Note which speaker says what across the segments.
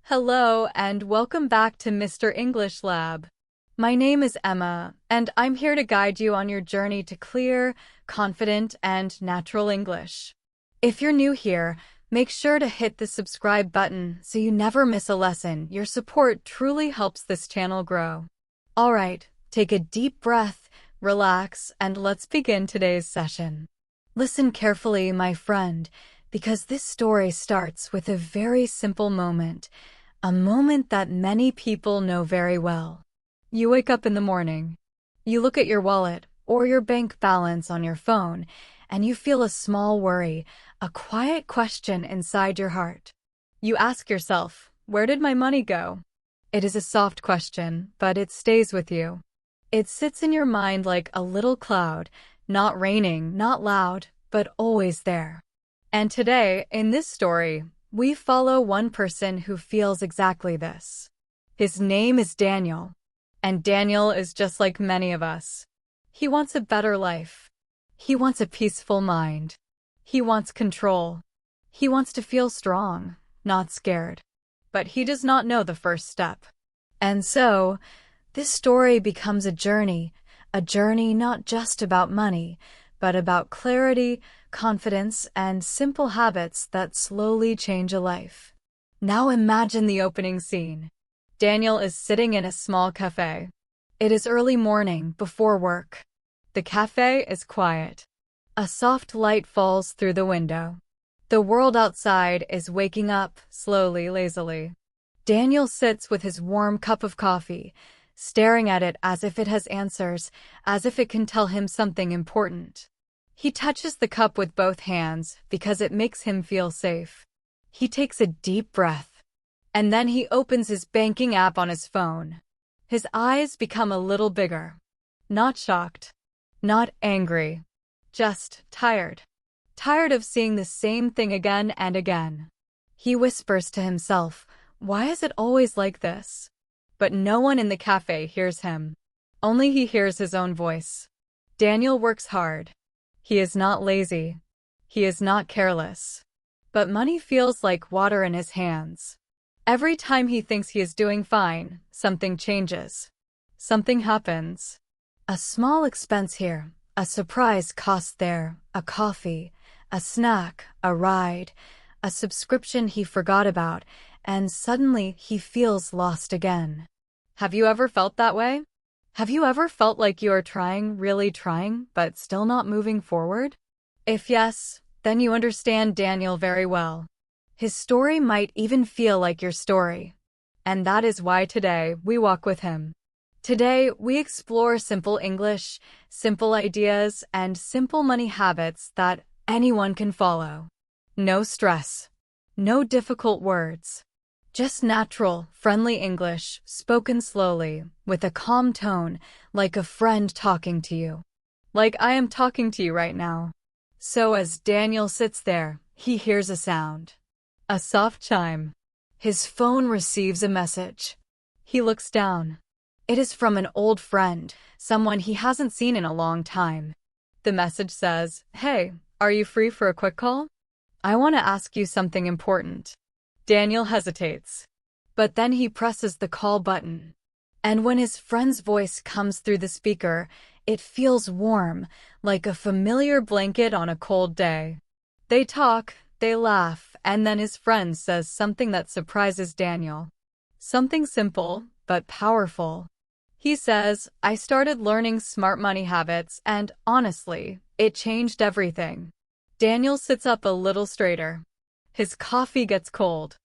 Speaker 1: Hello and welcome back to Mr. English Lab. My name is Emma, and I'm here to guide you on your journey to clear, confident, and natural English. If you're new here, make sure to hit the subscribe button so you never miss a lesson. Your support truly helps this channel grow. Alright, take a deep breath, relax, and let's begin today's session. Listen carefully, my friend, because this story starts with a very simple moment. A moment that many people know very well. You wake up in the morning. You look at your wallet or your bank balance on your phone, and you feel a small worry, a quiet question inside your heart. You ask yourself, where did my money go? It is a soft question, but it stays with you. It sits in your mind like a little cloud, not raining, not loud, but always there. And today, in this story, we follow one person who feels exactly this. His name is Daniel, and Daniel is just like many of us. He wants a better life. He wants a peaceful mind. He wants control. He wants to feel strong, not scared. But he does not know the first step. And so, this story becomes a journey not just about money, but about clarity, confidence, and simple habits that slowly change a life. Now imagine the opening scene. Daniel is sitting in a small cafe. It is early morning, before work. The cafe is quiet. A soft light falls through the window. The world outside is waking up, slowly, lazily. Daniel sits with his warm cup of coffee, staring at it as if it has answers, as if it can tell him something important. He touches the cup with both hands because it makes him feel safe. He takes a deep breath, and then he opens his banking app on his phone. His eyes become a little bigger. Not shocked, not angry, just tired. Tired of seeing the same thing again and again. He whispers to himself, "Why is it always like this?" But no one in the cafe hears him. Only he hears his own voice. Daniel works hard. He is not lazy. He is not careless. But money feels like water in his hands. Every time he thinks he is doing fine, something changes. Something happens. A small expense here, a surprise cost there, a coffee, a snack, a ride, a subscription he forgot about, and suddenly he feels lost again. Have you ever felt that way? Have you ever felt like you are trying, really trying, but still not moving forward? If yes, then you understand Daniel very well. His story might even feel like your story. And that is why today we walk with him. Today we explore simple English, simple ideas, and simple money habits that anyone can follow. No stress. No difficult words. Just natural, friendly English, spoken slowly, with a calm tone, like a friend talking to you. Like I am talking to you right now. So as Daniel sits there, he hears a sound. A soft chime. His phone receives a message. He looks down. It is from an old friend, someone he hasn't seen in a long time. The message says, "Hey, are you free for a quick call? I want to ask you something important." Daniel hesitates. But then he presses the call button. And when his friend's voice comes through the speaker, it feels warm, like a familiar blanket on a cold day. They talk, they laugh, and then his friend says something that surprises Daniel. Something simple, but powerful. He says, "I started learning smart money habits, and honestly, it changed everything." Daniel sits up a little straighter. His coffee gets cold,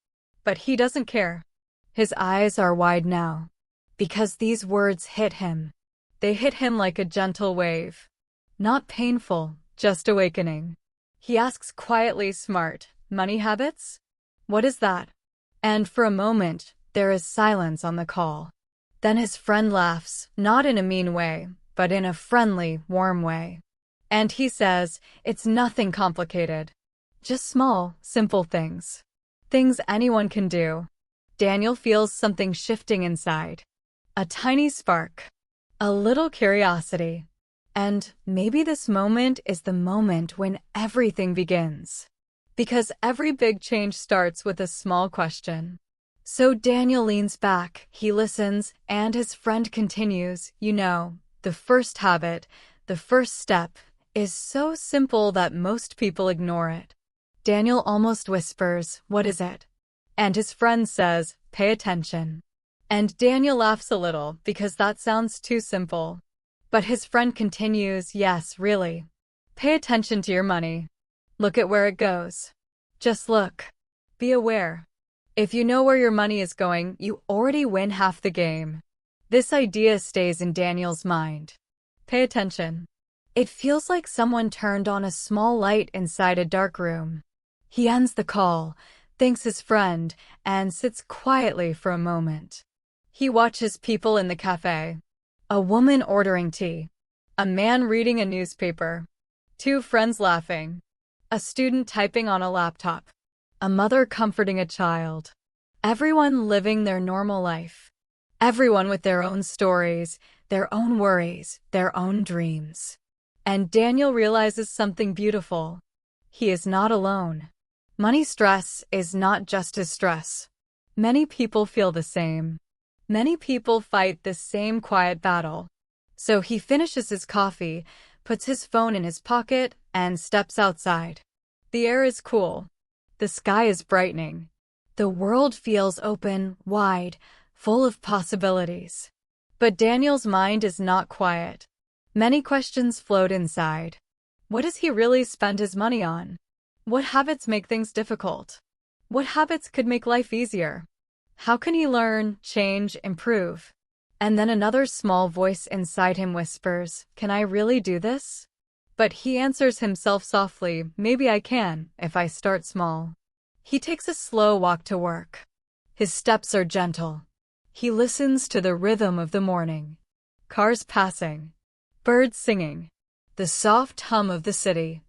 Speaker 1: but he doesn't care. His eyes are wide now, because these words hit him. They hit him like a gentle wave. Not painful, just awakening. He asks quietly, "Smart money habits? What is that?" And for a moment, there is silence on the call. Then his friend laughs, not in a mean way, but in a friendly, warm way. And he says, "It's nothing complicated. Just small, simple things. Things anyone can do." Daniel feels something shifting inside. A tiny spark. A little curiosity. And maybe this moment is the moment when everything begins. Because every big change starts with a small question. So Daniel leans back, he listens, and his friend continues, the first habit, the first step, is so simple that most people ignore it. Daniel almost whispers, "What is it?" And his friend says, "Pay attention." And Daniel laughs a little because that sounds too simple. But his friend continues, "Yes, really. Pay attention to your money. Look at where it goes. Just look. Be aware. If you know where your money is going, you already win half the game." This idea stays in Daniel's mind. Pay attention. It feels like someone turned on a small light inside a dark room. He ends the call, thanks his friend, and sits quietly for a moment. He watches people in the cafe. A woman ordering tea. A man reading a newspaper. Two friends laughing. A student typing on a laptop. A mother comforting a child. Everyone living their normal life. Everyone with their own stories, their own worries, their own dreams. And Daniel realizes something beautiful. He is not alone. Money stress is not just his stress. Many people feel the same. Many people fight the same quiet battle. So he finishes his coffee, puts his phone in his pocket, and steps outside. The air is cool. The sky is brightening. The world feels open, wide, full of possibilities. But Daniel's mind is not quiet. Many questions float inside. What does he really spend his money on? What habits make things difficult? What habits could make life easier? How can he learn, change, improve? And then another small voice inside him whispers, "Can I really do this?" But he answers himself softly, "Maybe I can, if I start small." He takes a slow walk to work. His steps are gentle. He listens to the rhythm of the morning. Cars passing. Birds singing. The soft hum of the city.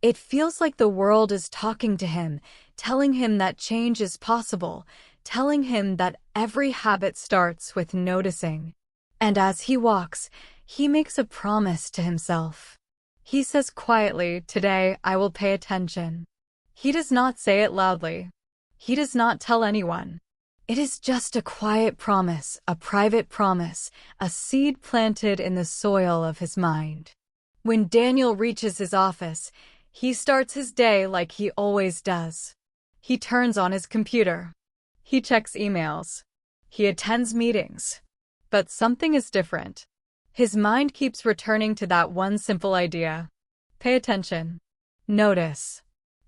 Speaker 1: It feels like the world is talking to him, telling him that change is possible, telling him that every habit starts with noticing. And as he walks, he makes a promise to himself. He says quietly, "Today I will pay attention." He does not say it loudly. He does not tell anyone. It is just a quiet promise, a private promise, a seed planted in the soil of his mind. When Daniel reaches his office, he starts his day like he always does. He turns on his computer. He checks emails. He attends meetings. But something is different. His mind keeps returning to that one simple idea. Pay attention. Notice.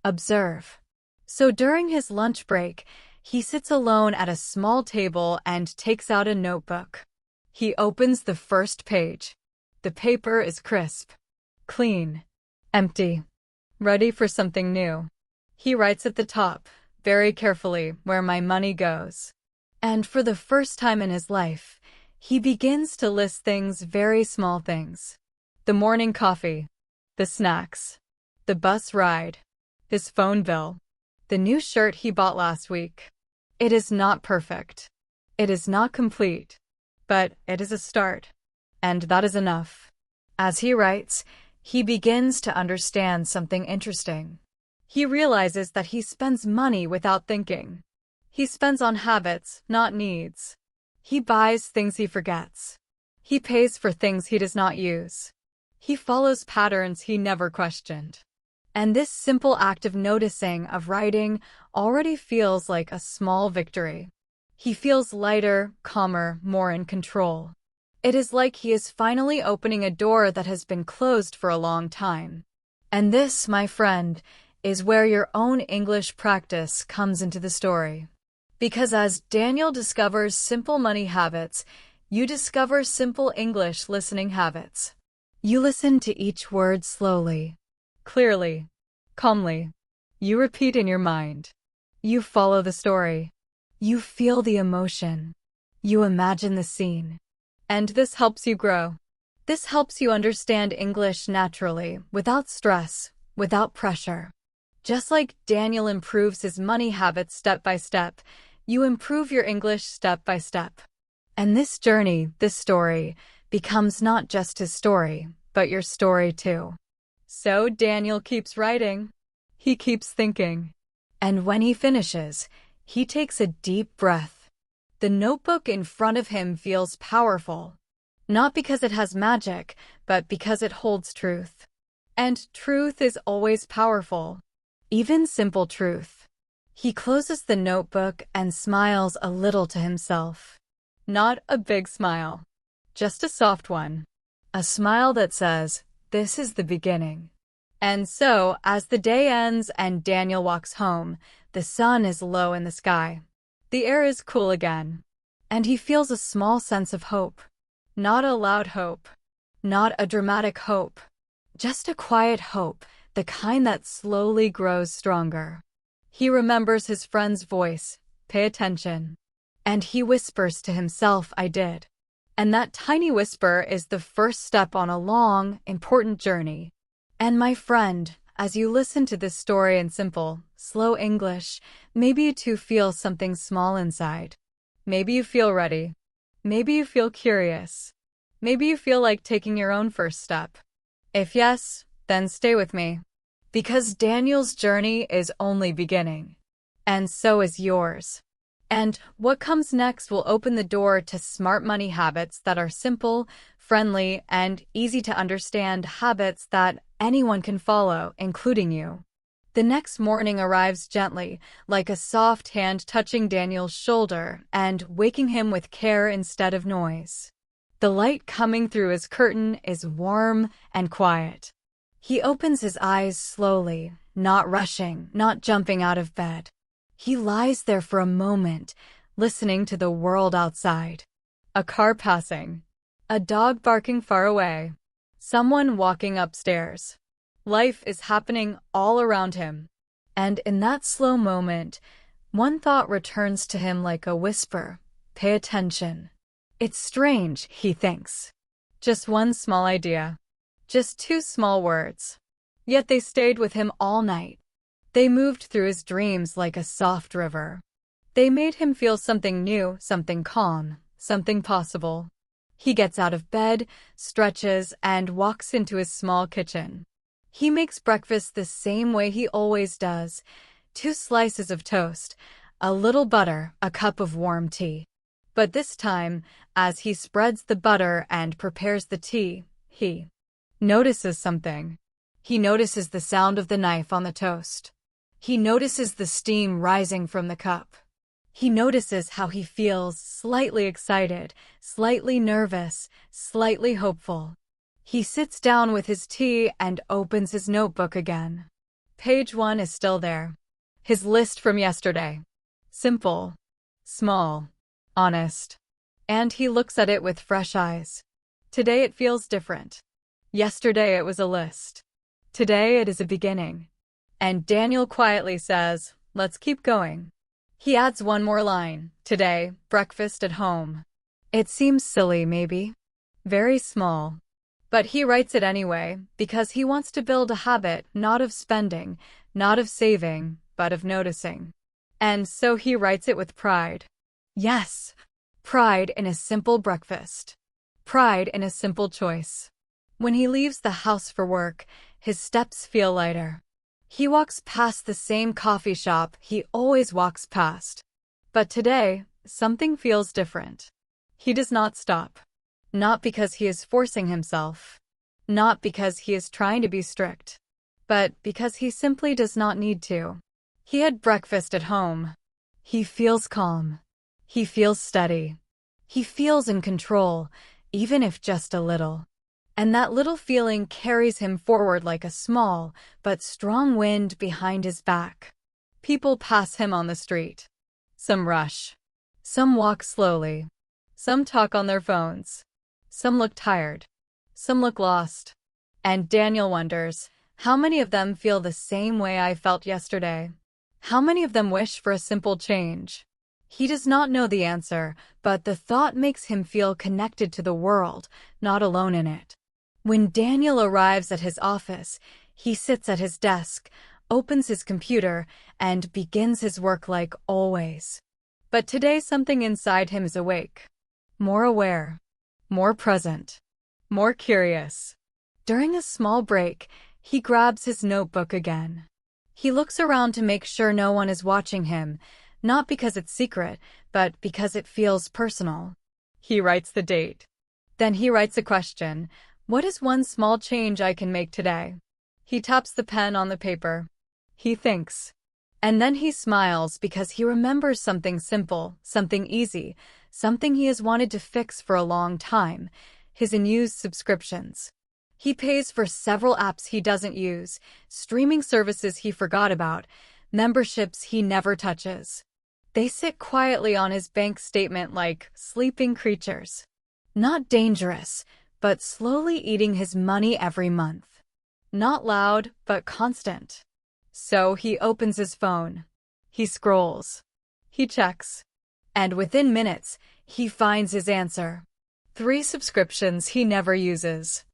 Speaker 1: Observe. So during his lunch break, he sits alone at a small table and takes out a notebook. He opens the first page. The paper is crisp, clean, empty, ready for something new. He writes at the top, very carefully, "Where my money goes." And for the first time in his life, he begins to list things, very small things. The morning coffee, the snacks, the bus ride, his phone bill, the new shirt he bought last week. It is not perfect. It is not complete. But it is a start. And that is enough. As he writes, he begins to understand something interesting. He realizes that he spends money without thinking. He spends on habits, not needs. He buys things he forgets. He pays for things he does not use. He follows patterns he never questioned. And this simple act of noticing, of writing, already feels like a small victory. He feels lighter, calmer, more in control. It is like he is finally opening a door that has been closed for a long time. And this, my friend, is where your own English practice comes into the story. Because as Daniel discovers simple money habits, you discover simple English listening habits. You listen to each word slowly, clearly, calmly. You repeat in your mind. You follow the story. You feel the emotion. You imagine the scene. And this helps you grow. This helps you understand English naturally, without stress, without pressure. Just like Daniel improves his money habits step by step, you improve your English step by step. And this journey, this story, becomes not just his story, but your story too. So Daniel keeps writing. He keeps thinking. And when he finishes, he takes a deep breath. The notebook in front of him feels powerful, not because it has magic, but because it holds truth. And truth is always powerful, even simple truth. He closes the notebook and smiles a little to himself. Not a big smile, just a soft one. A smile that says, "This is the beginning." And so, as the day ends and Daniel walks home, the sun is low in the sky. The air is cool again, and he feels a small sense of hope. Not a loud hope, not a dramatic hope, just a quiet hope, the kind that slowly grows stronger. He remembers his friend's voice, "Pay attention." And he whispers to himself, "I did." And that tiny whisper is the first step on a long, important journey. And my friend, as you listen to this story in simple, slow English, maybe you too feel something small inside. Maybe you feel ready. Maybe you feel curious. Maybe you feel like taking your own first step. If yes, then stay with me. Because Daniel's journey is only beginning. And so is yours. And what comes next will open the door to smart money habits that are simple, friendly, and easy to understand, habits that anyone can follow, including you. The next morning arrives gently, like a soft hand touching Daniel's shoulder and waking him with care instead of noise. The light coming through his curtain is warm and quiet. He opens his eyes slowly, not rushing, not jumping out of bed. He lies there for a moment, listening to the world outside. A car passing. A dog barking far away. Someone walking upstairs. Life is happening all around him. And in that slow moment, one thought returns to him like a whisper. Pay attention. It's strange, he thinks. Just one small idea. Just two small words. Yet they stayed with him all night. They moved through his dreams like a soft river. They made him feel something new, something calm, something possible. He gets out of bed, stretches, and walks into his small kitchen. He makes breakfast the same way he always does. 2 slices of toast, a little butter, a cup of warm tea. But this time, as he spreads the butter and prepares the tea, he notices something. He notices the sound of the knife on the toast. He notices the steam rising from the cup. He notices how he feels slightly excited, slightly nervous, slightly hopeful. He sits down with his tea and opens his notebook again. Page 1 is still there. His list from yesterday. Simple, small, honest. And he looks at it with fresh eyes. Today it feels different. Yesterday it was a list. Today it is a beginning. And Daniel quietly says, "Let's keep going." He adds one more line. Today, breakfast at home. It seems silly, maybe. Very small. But he writes it anyway, because he wants to build a habit, not of spending, not of saving, but of noticing. And so he writes it with pride. Yes, pride in a simple breakfast. Pride in a simple choice. When he leaves the house for work, his steps feel lighter. He walks past the same coffee shop he always walks past. But today, something feels different. He does not stop. Not because he is forcing himself. Not because he is trying to be strict. But because he simply does not need to. He had breakfast at home. He feels calm. He feels steady. He feels in control, even if just a little. And that little feeling carries him forward like a small but strong wind behind his back. People pass him on the street. Some rush. Some walk slowly. Some talk on their phones. Some look tired. Some look lost. And Daniel wonders, how many of them feel the same way I felt yesterday? How many of them wish for a simple change? He does not know the answer, but the thought makes him feel connected to the world, not alone in it. When Daniel arrives at his office, he sits at his desk, opens his computer, and begins his work like always. But today something inside him is awake. More aware. More present. More curious. During a small break, he grabs his notebook again. He looks around to make sure no one is watching him, not because it's secret, but because it feels personal. He writes the date. Then he writes a question. What is one small change I can make today? He taps the pen on the paper. He thinks. And then he smiles because he remembers something simple, something easy, something he has wanted to fix for a long time: his unused subscriptions. He pays for several apps he doesn't use, streaming services he forgot about, memberships he never touches. They sit quietly on his bank statement like sleeping creatures. Not dangerous, but slowly eating his money every month. Not loud, but constant. So he opens his phone. He scrolls. He checks. And within minutes, he finds his answer. 3 subscriptions he never uses.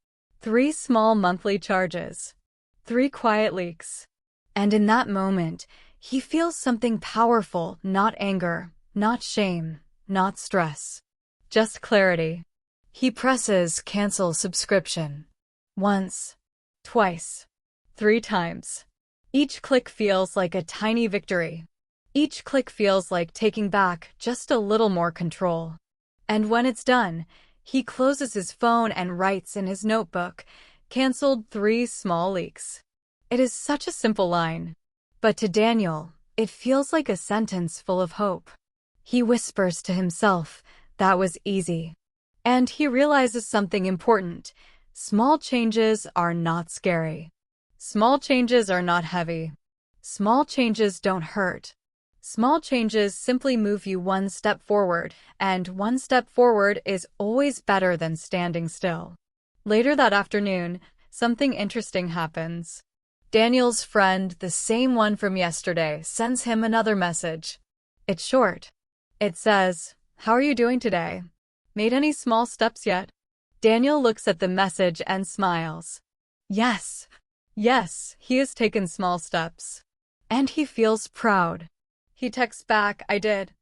Speaker 1: 3 small monthly charges. 3 quiet leaks. And in that moment, he feels something powerful, not anger, not shame, not stress. Just clarity. He presses cancel subscription. Once, twice, 3 times. Each click feels like a tiny victory. Each click feels like taking back just a little more control. And when it's done, he closes his phone and writes in his notebook, "Canceled 3 small leaks." It is such a simple line. But to Daniel, it feels like a sentence full of hope. He whispers to himself, "That was easy." And he realizes something important. Small changes are not scary. Small changes are not heavy. Small changes don't hurt. Small changes simply move you one step forward, and one step forward is always better than standing still. Later that afternoon, something interesting happens. Daniel's friend, the same one from yesterday, sends him another message. It's short. It says, "How are you doing today? Made any small steps yet?" Daniel looks at the message and smiles. Yes, he has taken small steps. And he feels proud. He texts back, "I did.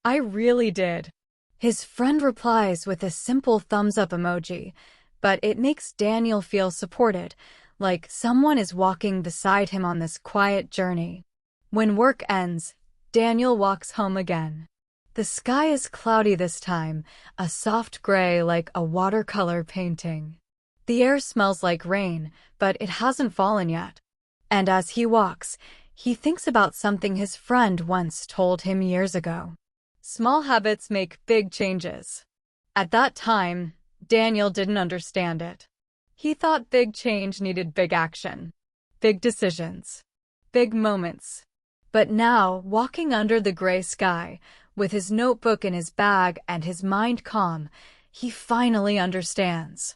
Speaker 1: I really did." His friend replies with a simple thumbs-up emoji, but it makes Daniel feel supported, like someone is walking beside him on this quiet journey. When work ends, Daniel walks home again. The sky is cloudy this time, a soft gray like a watercolor painting. The air smells like rain, but it hasn't fallen yet. And as he walks, he thinks about something his friend once told him years ago. Small habits make big changes. At that time, Daniel didn't understand it. He thought big change needed big action, big decisions, big moments. But now, walking under the gray sky, with his notebook in his bag and his mind calm, he finally understands.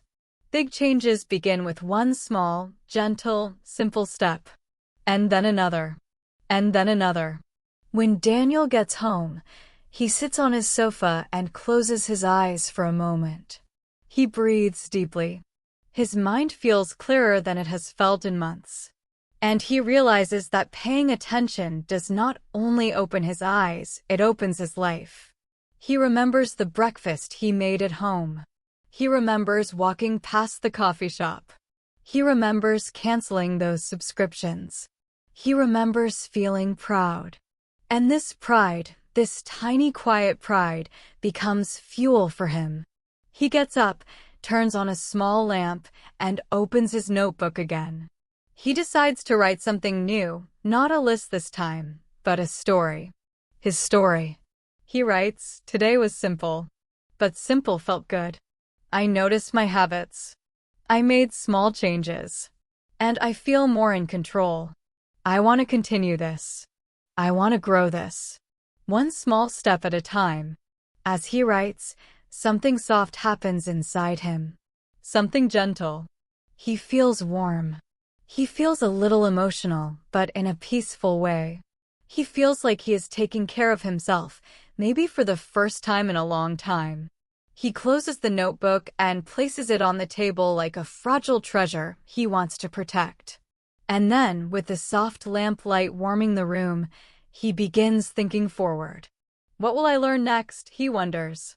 Speaker 1: Big changes begin with one small, gentle, simple step. And then another. And then another. When Daniel gets home, he sits on his sofa and closes his eyes for a moment. He breathes deeply. His mind feels clearer than it has felt in months. And he realizes that paying attention does not only open his eyes, it opens his life. He remembers the breakfast he made at home. He remembers walking past the coffee shop. He remembers canceling those subscriptions. He remembers feeling proud. And this pride, this tiny quiet pride, becomes fuel for him. He gets up, turns on a small lamp, and opens his notebook again. He decides to write something new, not a list this time, but a story. His story. He writes, "Today was simple, but simple felt good. I noticed my habits. I made small changes. And I feel more in control. I want to continue this. I want to grow this. One small step at a time." As he writes, something soft happens inside him. Something gentle. He feels warm. He feels a little emotional, but in a peaceful way. He feels like he is taking care of himself, maybe for the first time in a long time. He closes the notebook and places it on the table like a fragile treasure he wants to protect. And then, with the soft lamplight warming the room, he begins thinking forward. What will I learn next, he wonders.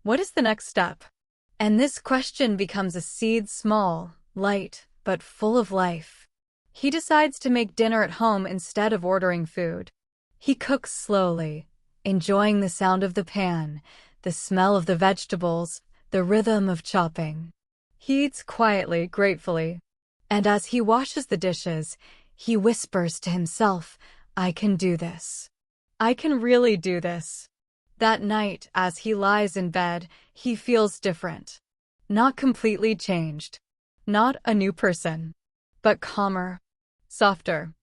Speaker 1: What is the next step? And this question becomes a seed, small, light, but full of life. He decides to make dinner at home instead of ordering food. He cooks slowly, enjoying the sound of the pan, the smell of the vegetables, the rhythm of chopping. He eats quietly, gratefully. And as he washes the dishes, he whispers to himself, "I can do this. I can really do this." That night, as he lies in bed, he feels different. Not completely changed. Not a new person. But calmer, softer,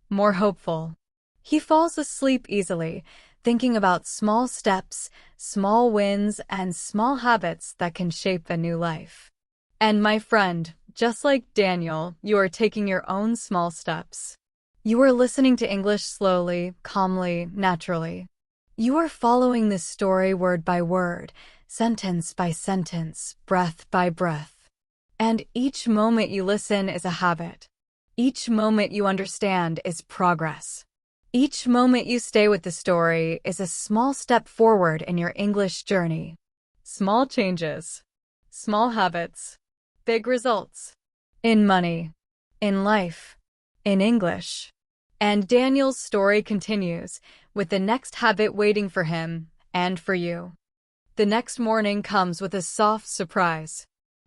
Speaker 1: more hopeful. He falls asleep easily, thinking about small steps, small wins, and small habits that can shape a new life. And my friend, just like Daniel, you are taking your own small steps. You are listening to English slowly, calmly, naturally. You are following this story word by word, sentence by sentence, breath by breath. And each moment you listen is a habit. Each moment you understand is progress. Each moment you stay with the story is a small step forward in your English journey. Small changes, small habits, big results. In money, in life, in English. And Daniel's story continues, with the next habit waiting for him and for you. The next morning comes with a soft surprise.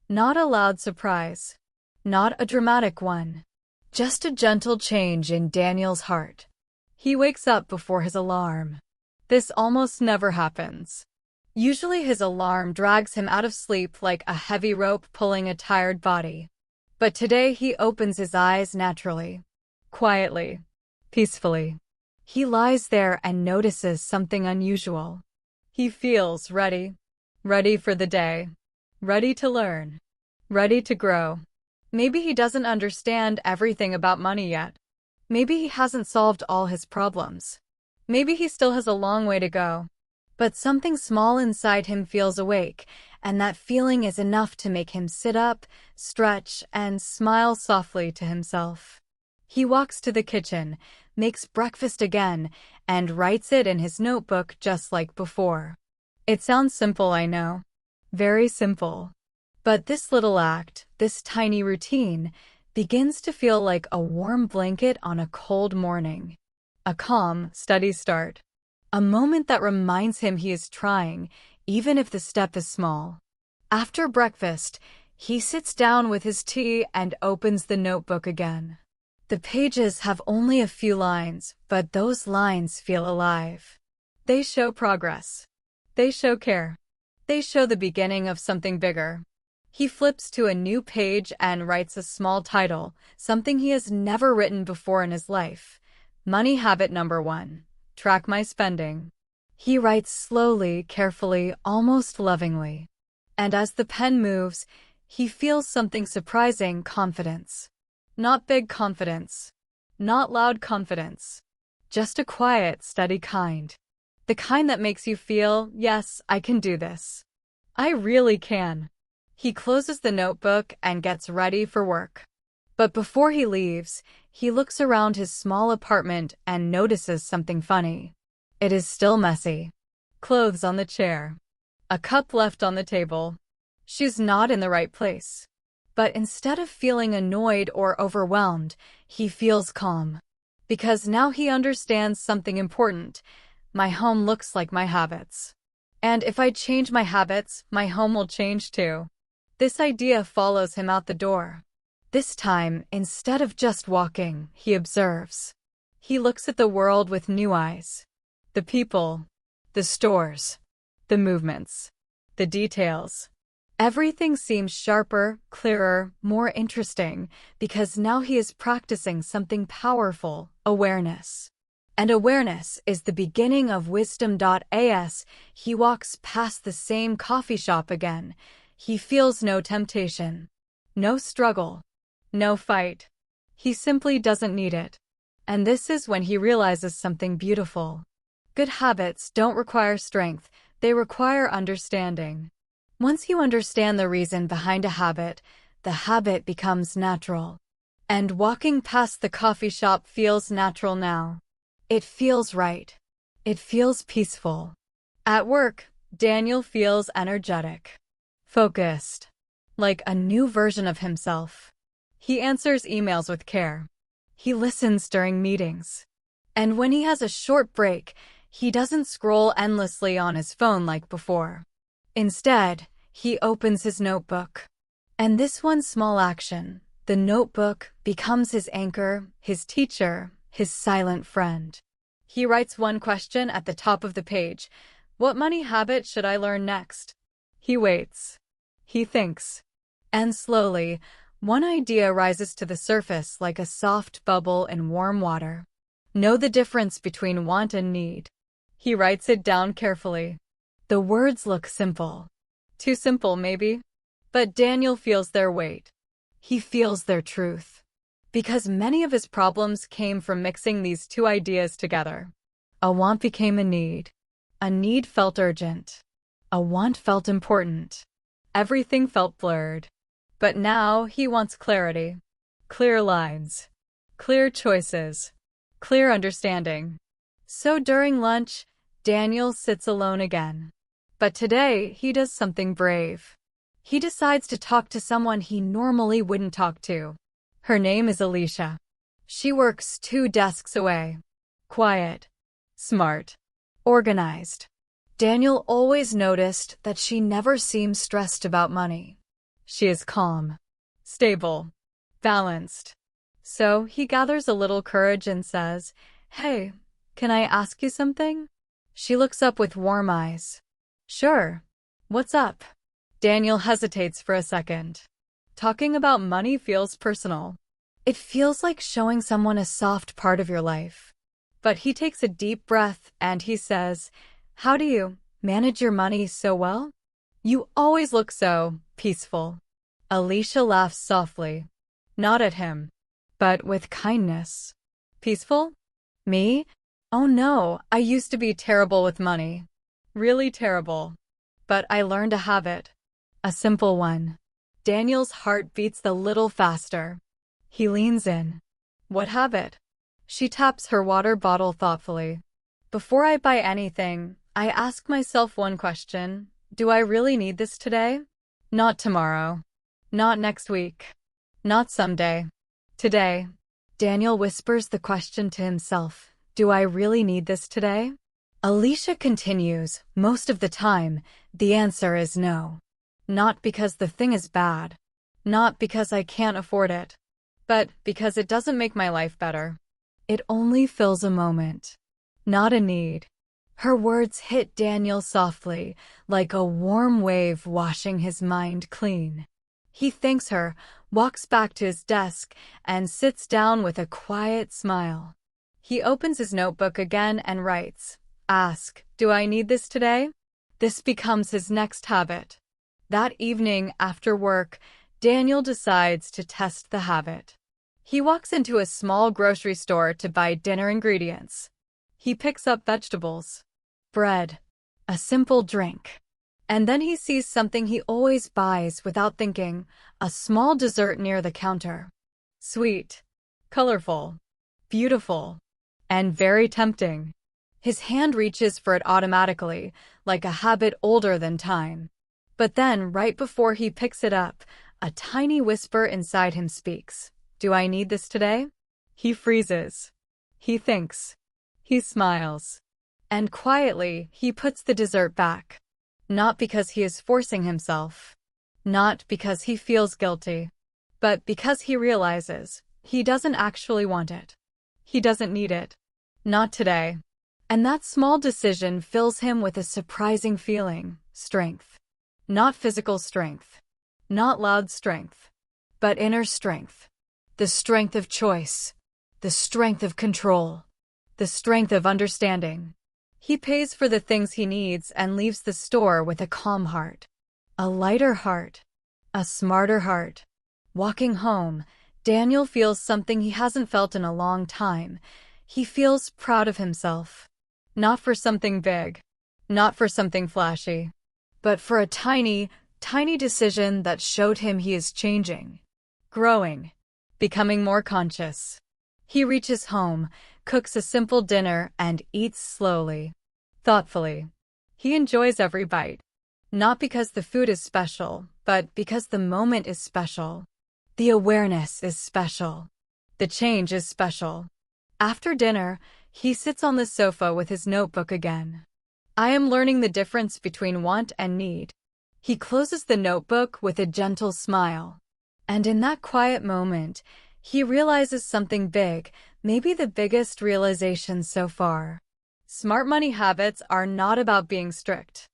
Speaker 1: Not a loud surprise. Not a dramatic one. Just a gentle change in Daniel's heart. He wakes up before his alarm. This almost never happens. Usually his alarm drags him out of sleep like a heavy rope pulling a tired body. But today he opens his eyes naturally. Quietly. Peacefully. He lies there and notices something unusual. He feels ready. Ready for the day. Ready to learn. Ready to grow. Maybe he doesn't understand everything about money yet. Maybe he hasn't solved all his problems. Maybe he still has a long way to go. But something small inside him feels awake, and that feeling is enough to make him sit up, stretch, and smile softly to himself. He walks to the kitchen, makes breakfast again, and writes it in his notebook just like before. It sounds simple, I know. Very simple. But this little act, this tiny routine, begins to feel like a warm blanket on a cold morning. A calm, steady start. A moment that reminds him he is trying, even if the step is small. After breakfast, he sits down with his tea and opens the notebook again. The pages have only a few lines, but those lines feel alive. They show progress. They show care. They show the beginning of something bigger. He flips to a new page and writes a small title, something he has never written before in his life. Money habit number 1. Track my spending. He writes slowly, carefully, almost lovingly. And as the pen moves, he feels something surprising: confidence. Not big confidence. Not loud confidence. Just a quiet, steady kind. The kind that makes you feel, yes, I can do this. I really can. He closes the notebook and gets ready for work. But before he leaves, he looks around his small apartment and notices something funny. It is still messy. Clothes on the chair. A cup left on the table. Shoes not in the right place. But instead of feeling annoyed or overwhelmed, he feels calm. Because now he understands something important. My home looks like my habits. And if I change my habits, my home will change too. This idea follows him out the door. This time, instead of just walking, he observes. He looks at the world with new eyes. The people, the stores, the movements, the details. Everything seems sharper, clearer, more interesting, because now he is practicing something powerful: awareness. And awareness is the beginning of wisdom. As he walks past the same coffee shop again, he feels no temptation, no struggle, no fight. He simply doesn't need it. And this is when he realizes something beautiful. Good habits don't require strength, they require understanding. Once you understand the reason behind a habit, the habit becomes natural. And walking past the coffee shop feels natural now. It feels right. It feels peaceful. At work, Daniel feels energetic, focused, like a new version of himself. He answers emails with care. He listens during meetings. And when he has a short break, He doesn't scroll endlessly on his phone like before. Instead, he opens his notebook. And this one small action, the notebook, becomes his anchor, his teacher, his silent friend. He writes one question at the top of the page. What money habit should I learn next? He waits. He thinks. And slowly, one idea rises to the surface like a soft bubble in warm water. Know the difference between want and need. He writes it down carefully. The words look simple. Too simple, maybe? But Daniel feels their weight. He feels their truth. Because many of his problems came from mixing these two ideas together. A want became a need. A need felt urgent. A want felt important. Everything felt blurred. But now he wants clarity. Clear lines. Clear choices. Clear understanding. So during lunch, Daniel sits alone again. But today, he does something brave. He decides to talk to someone he normally wouldn't talk to. Her name is Alicia. She works 2 desks away. Quiet. Smart. Organized. Daniel always noticed that she never seems stressed about money. She is calm. Stable. Balanced. So he gathers a little courage and says, "Hey, can I ask you something?" She looks up with warm eyes. "Sure. What's up?" Daniel hesitates for a second. Talking about money feels personal. It feels like showing someone a soft part of your life. But he takes a deep breath and he says, "How do you manage your money so well? You always look so peaceful." Alicia laughs softly. Not at him, but with kindness. Peaceful? Me? Oh no, I used to be terrible with money. Really terrible. But I learned a habit. A simple one. Daniel's heart beats a little faster. He leans in. What habit? She taps her water bottle thoughtfully. Before I buy anything, I ask myself one question. Do I really need this today? Not tomorrow. Not next week. Not someday. Today. Daniel whispers the question to himself. Do I really need this today? Alicia continues. Most of the time, the answer is no. Not because the thing is bad. Not because I can't afford it. But because it doesn't make my life better. It only fills a moment. Not a need. Her words hit Daniel softly, like a warm wave washing his mind clean. He thanks her, walks back to his desk, and sits down with a quiet smile. He opens his notebook again and writes, "Ask, do I need this today?" This becomes his next habit. That evening, after work, Daniel decides to test the habit. He walks into a small grocery store to buy dinner ingredients. He picks up vegetables, bread, a simple drink. And then he sees something he always buys without thinking, a small dessert near the counter. Sweet, colorful, beautiful, and very tempting. His hand reaches for it automatically, like a habit older than time. But then, right before he picks it up, a tiny whisper inside him speaks. Do I need this today? He freezes. He thinks. He smiles. And quietly, he puts the dessert back. Not because he is forcing himself. Not because he feels guilty. But because he realizes he doesn't actually want it. He doesn't need it. Not today. And that small decision fills him with a surprising feeling, strength. Not physical strength. Not loud strength. But inner strength. The strength of choice. The strength of control. The strength of understanding. He pays for the things he needs and leaves the store with a calm heart. A lighter heart. A smarter heart. Walking home, Daniel feels something he hasn't felt in a long time. He feels proud of himself. Not for something big. Not for something flashy. But for a tiny, tiny decision that showed him he is changing. Growing. Becoming more conscious. He reaches home, cooks a simple dinner, and eats slowly. Thoughtfully. He enjoys every bite. Not because the food is special, but because the moment is special. The awareness is special. The change is special. After dinner, he sits on the sofa with his notebook again. I am learning the difference between want and need. He closes the notebook with a gentle smile. And in that quiet moment, he realizes something big, maybe the biggest realization so far. Smart money habits are not about being strict.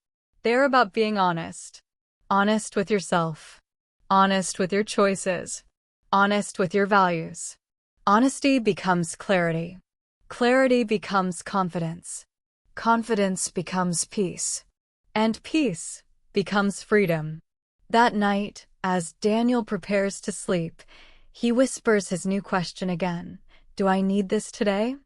Speaker 1: They're about being honest. Honest with yourself. Honest with your choices. Honest with your values. Honesty becomes clarity. Clarity becomes confidence. Confidence becomes peace. And peace becomes freedom. That night, as Daniel prepares to sleep, he whispers his new question again. Do I need this today?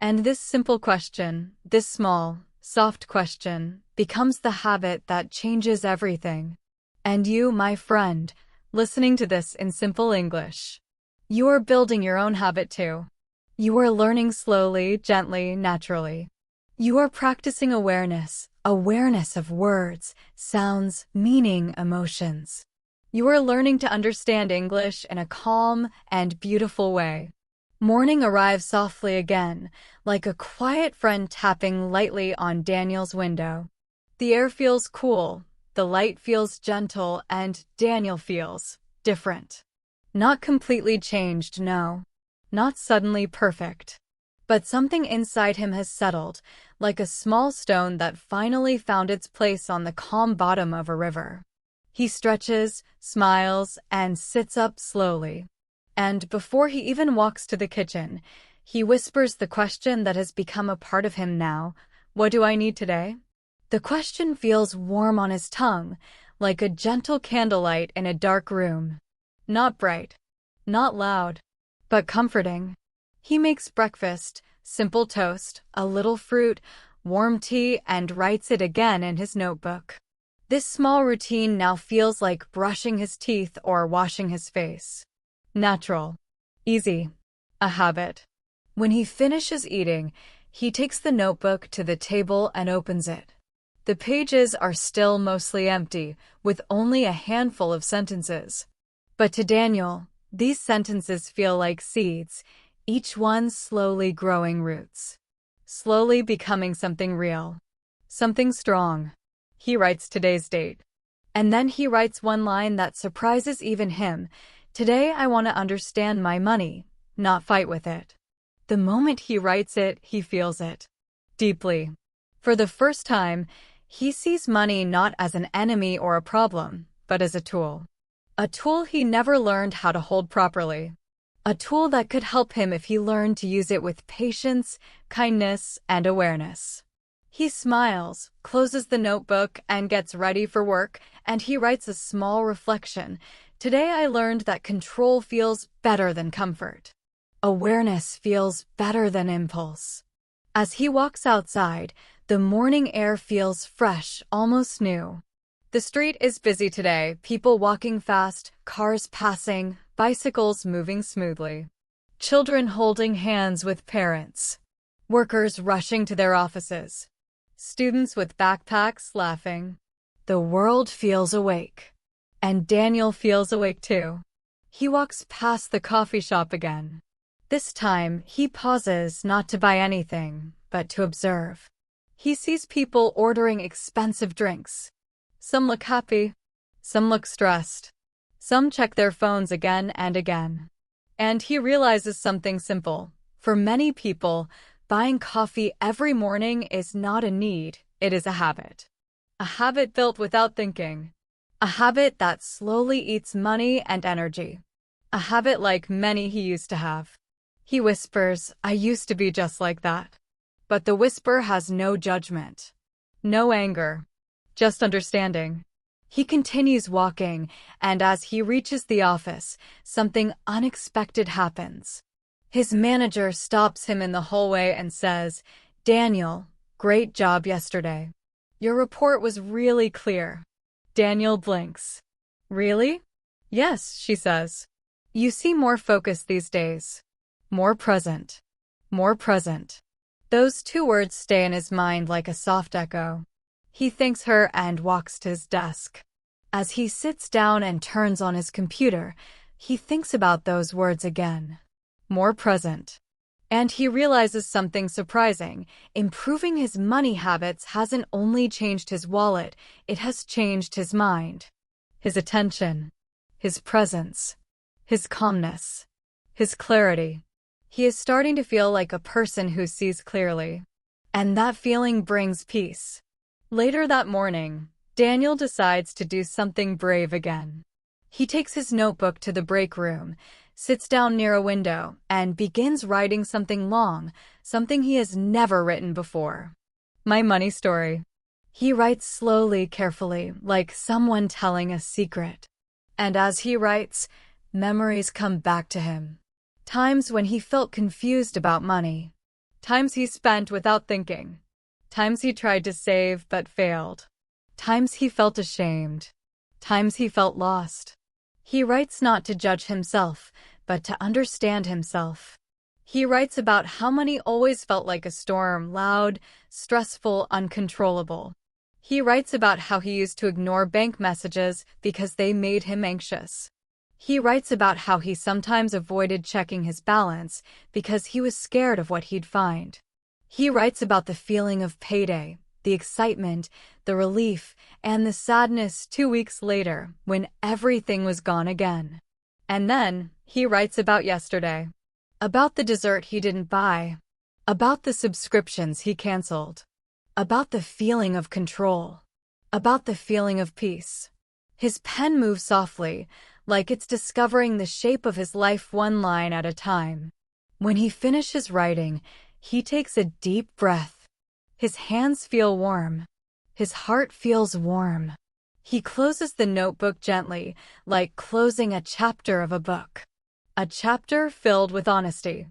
Speaker 1: And this simple question, this small, soft question, becomes the habit that changes everything. And you, my friend, listening to this in simple English, you are building your own habit too. You are learning slowly, gently, naturally. You are practicing awareness of words, sounds, meaning, emotions. You are learning to understand English in a calm and beautiful way. Morning arrives softly again, like a quiet friend tapping lightly on Daniel's window. The air feels cool, the light feels gentle, and Daniel feels different. Not completely changed, no. Not suddenly perfect. But something inside him has settled, like a small stone that finally found its place on the calm bottom of a river. He stretches, smiles, and sits up slowly. And before he even walks to the kitchen, he whispers the question that has become a part of him now. What do I need today? The question feels warm on his tongue, like a gentle candlelight in a dark room. Not bright, not loud, but comforting. He makes breakfast, simple toast, a little fruit, warm tea, and writes it again in his notebook. This small routine now feels like brushing his teeth or washing his face. Natural. Easy. A habit. When he finishes eating, he takes the notebook to the table and opens it. The pages are still mostly empty, with only a handful of sentences. But to Daniel, these sentences feel like seeds, each one slowly growing roots. Slowly becoming something real. Something strong. He writes today's date. And then he writes one line that surprises even him. Today I want to understand my money, not fight with it. The moment he writes it, he feels it. Deeply. For the first time, he sees money not as an enemy or a problem, but as a tool. A tool he never learned how to hold properly. A tool that could help him if he learned to use it with patience, kindness, and awareness. He smiles, closes the notebook, and gets ready for work, and he writes a small reflection. Today I learned that control feels better than comfort. Awareness feels better than impulse. As he walks outside, the morning air feels fresh, almost new. The street is busy today, people walking fast, cars passing, bicycles moving smoothly. Children holding hands with parents. Workers rushing to their offices. Students with backpacks laughing. The world feels awake. And Daniel feels awake too. He walks past the coffee shop again. This time, he pauses not to buy anything, but to observe. He sees people ordering expensive drinks. Some look happy. Some look stressed. Some check their phones again and again. And he realizes something simple. For many people, buying coffee every morning is not a need, it is a habit. A habit built without thinking. A habit that slowly eats money and energy. A habit like many he used to have. He whispers, I used to be just like that. But the whisper has no judgment. No anger. Just understanding. He continues walking, and as he reaches the office, something unexpected happens. His manager stops him in the hallway and says, Daniel, great job yesterday. Your report was really clear. Daniel blinks. Really? Yes, she says. You seem more focused these days. More present. More present. Those two words stay in his mind like a soft echo. He thanks her and walks to his desk. As he sits down and turns on his computer, he thinks about those words again. More present. And he realizes something surprising. Improving his money habits hasn't only changed his wallet, it has changed his mind. His attention, his presence, his calmness, his clarity. He is starting to feel like a person who sees clearly. And that feeling brings peace. Later that morning, Daniel decides to do something brave again. He takes his notebook to the break room, sits down near a window, and begins writing something long, something he has never written before. My money story. He writes slowly, carefully, like someone telling a secret. And as he writes, memories come back to him. Times when he felt confused about money. Times he spent without thinking. Times he tried to save but failed. Times he felt ashamed. Times he felt lost. He writes not to judge himself, but to understand himself. He writes about how money always felt like a storm, loud, stressful, uncontrollable. He writes about how he used to ignore bank messages because they made him anxious. He writes about how he sometimes avoided checking his balance because he was scared of what he'd find. He writes about the feeling of payday, the excitement, the relief, and the sadness 2 weeks later when everything was gone again. And then, he writes about yesterday. About the dessert he didn't buy. About the subscriptions he canceled. About the feeling of control. About the feeling of peace. His pen moves softly, like it's discovering the shape of his life one line at a time. When he finishes writing, he takes a deep breath. His hands feel warm. His heart feels warm. He closes the notebook gently, like closing a chapter of a book. A chapter filled with honesty.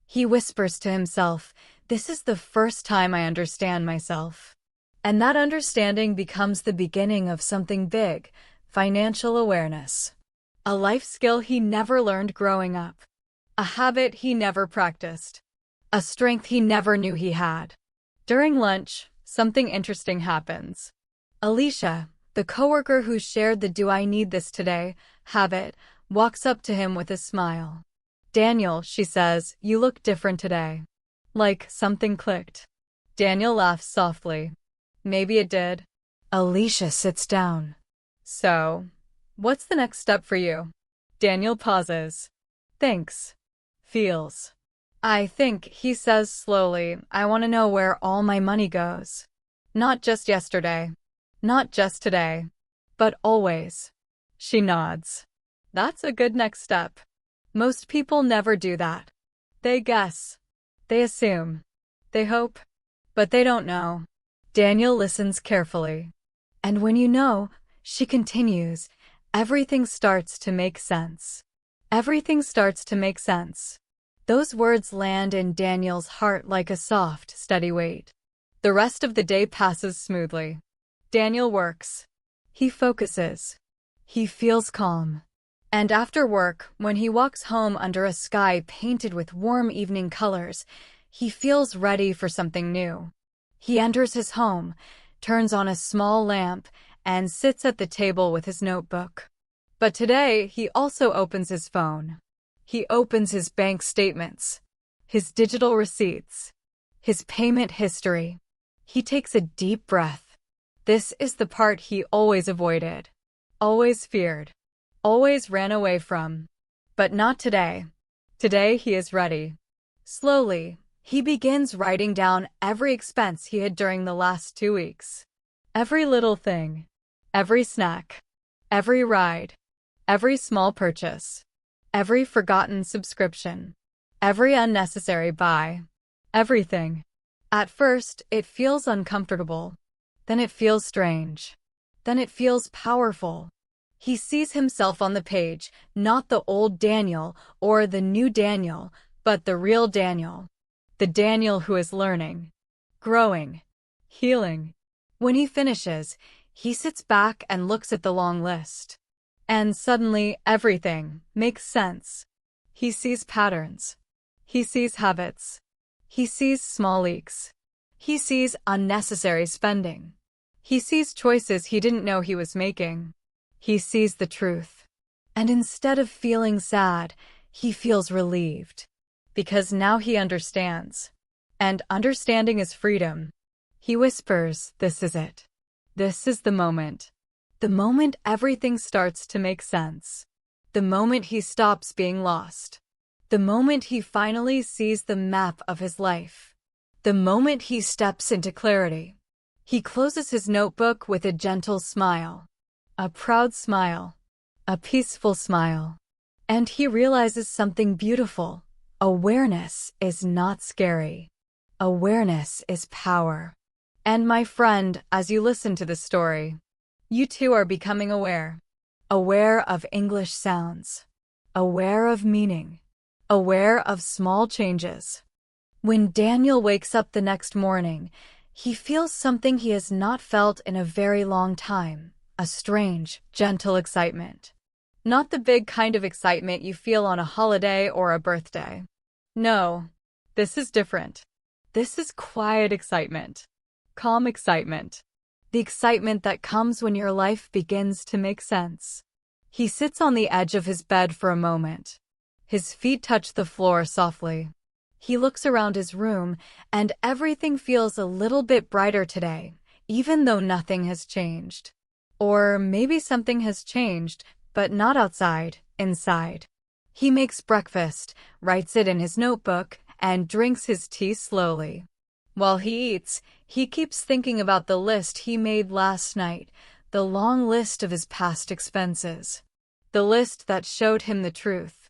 Speaker 1: He whispers to himself, "This is the first time I understand myself." And that understanding becomes the beginning of something big, financial awareness. A life skill he never learned growing up. A habit he never practiced. A strength he never knew he had. During lunch, something interesting happens. Alicia, the coworker who shared the "do I need this today" habit, walks up to him with a smile. "Daniel," she says, "you look different today." Like something clicked. Daniel laughs softly. Maybe it did. Alicia sits down. "So, what's the next step for you?" Daniel pauses. Thinks. Feels. "I think," he says slowly, "I want to know where all my money goes. Not just yesterday. Not just today. But always." She nods. That's a good next step. Most people never do that. They guess. They assume. They hope. But they don't know. Daniel listens carefully. "And when you know," she continues, "everything starts to make sense." Everything starts to make sense. Those words land in Daniel's heart like a soft, steady weight. The rest of the day passes smoothly. Daniel works. He focuses. He feels calm. And after work, when he walks home under a sky painted with warm evening colors, he feels ready for something new. He enters his home, turns on a small lamp, and sits at the table with his notebook. But today, he also opens his phone. He opens his bank statements, his digital receipts, his payment history. He takes a deep breath. This is the part he always avoided, always feared, always ran away from. But not today. Today he is ready. Slowly, he begins writing down every expense he had during the last 2 weeks. Every little thing. Every snack. Every ride. Every small purchase. Every forgotten subscription. Every unnecessary buy. Everything. At first, it feels uncomfortable. Then it feels strange. Then it feels powerful. He sees himself on the page, not the old Daniel or the new Daniel, but the real Daniel. The Daniel who is learning, growing, healing. When he finishes, he sits back and looks at the long list. And suddenly, everything makes sense. He sees patterns. He sees habits. He sees small leaks. He sees unnecessary spending. He sees choices he didn't know he was making. He sees the truth. And instead of feeling sad, he feels relieved. because now he understands. And understanding is freedom. He whispers, "This is it. This is the moment. The moment everything starts to make sense. The moment he stops being lost. The moment he finally sees the map of his life. The moment he steps into clarity." He closes his notebook with a gentle smile. A proud smile. A peaceful smile. And he realizes something beautiful. Awareness is not scary. Awareness is power. And my friend, as you listen to this story, you too are becoming aware. Aware of English sounds. Aware of meaning. Aware of small changes. When Daniel wakes up the next morning, he feels something he has not felt in a very long time. A strange, gentle excitement. Not the big kind of excitement you feel on a holiday or a birthday. No, this is different. This is quiet excitement. Calm excitement. The excitement that comes when your life begins to make sense. He sits on the edge of his bed for a moment. His feet touch the floor softly. He looks around his room, and everything feels a little bit brighter today, even though nothing has changed. Or maybe something has changed, but not outside, inside. He makes breakfast, writes it in his notebook, and drinks his tea slowly. While he eats, he keeps thinking about the list he made last night, the long list of his past expenses. The list that showed him the truth.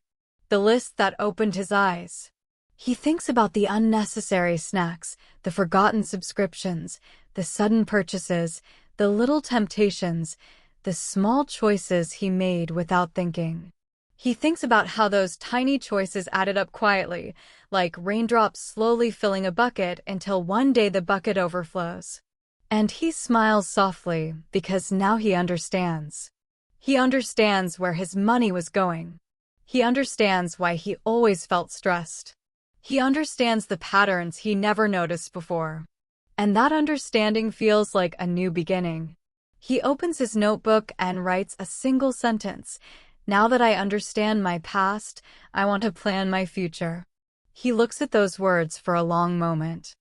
Speaker 1: The list that opened his eyes. He thinks about the unnecessary snacks, the forgotten subscriptions, the sudden purchases, the little temptations, the small choices he made without thinking. He thinks about how those tiny choices added up quietly, like raindrops slowly filling a bucket until one day the bucket overflows. And he smiles softly because now he understands. He understands where his money was going. He understands why he always felt stressed. He understands the patterns he never noticed before. And that understanding feels like a new beginning. He opens his notebook and writes a single sentence. "Now that I understand my past, I want to plan my future." He looks at those words for a long moment.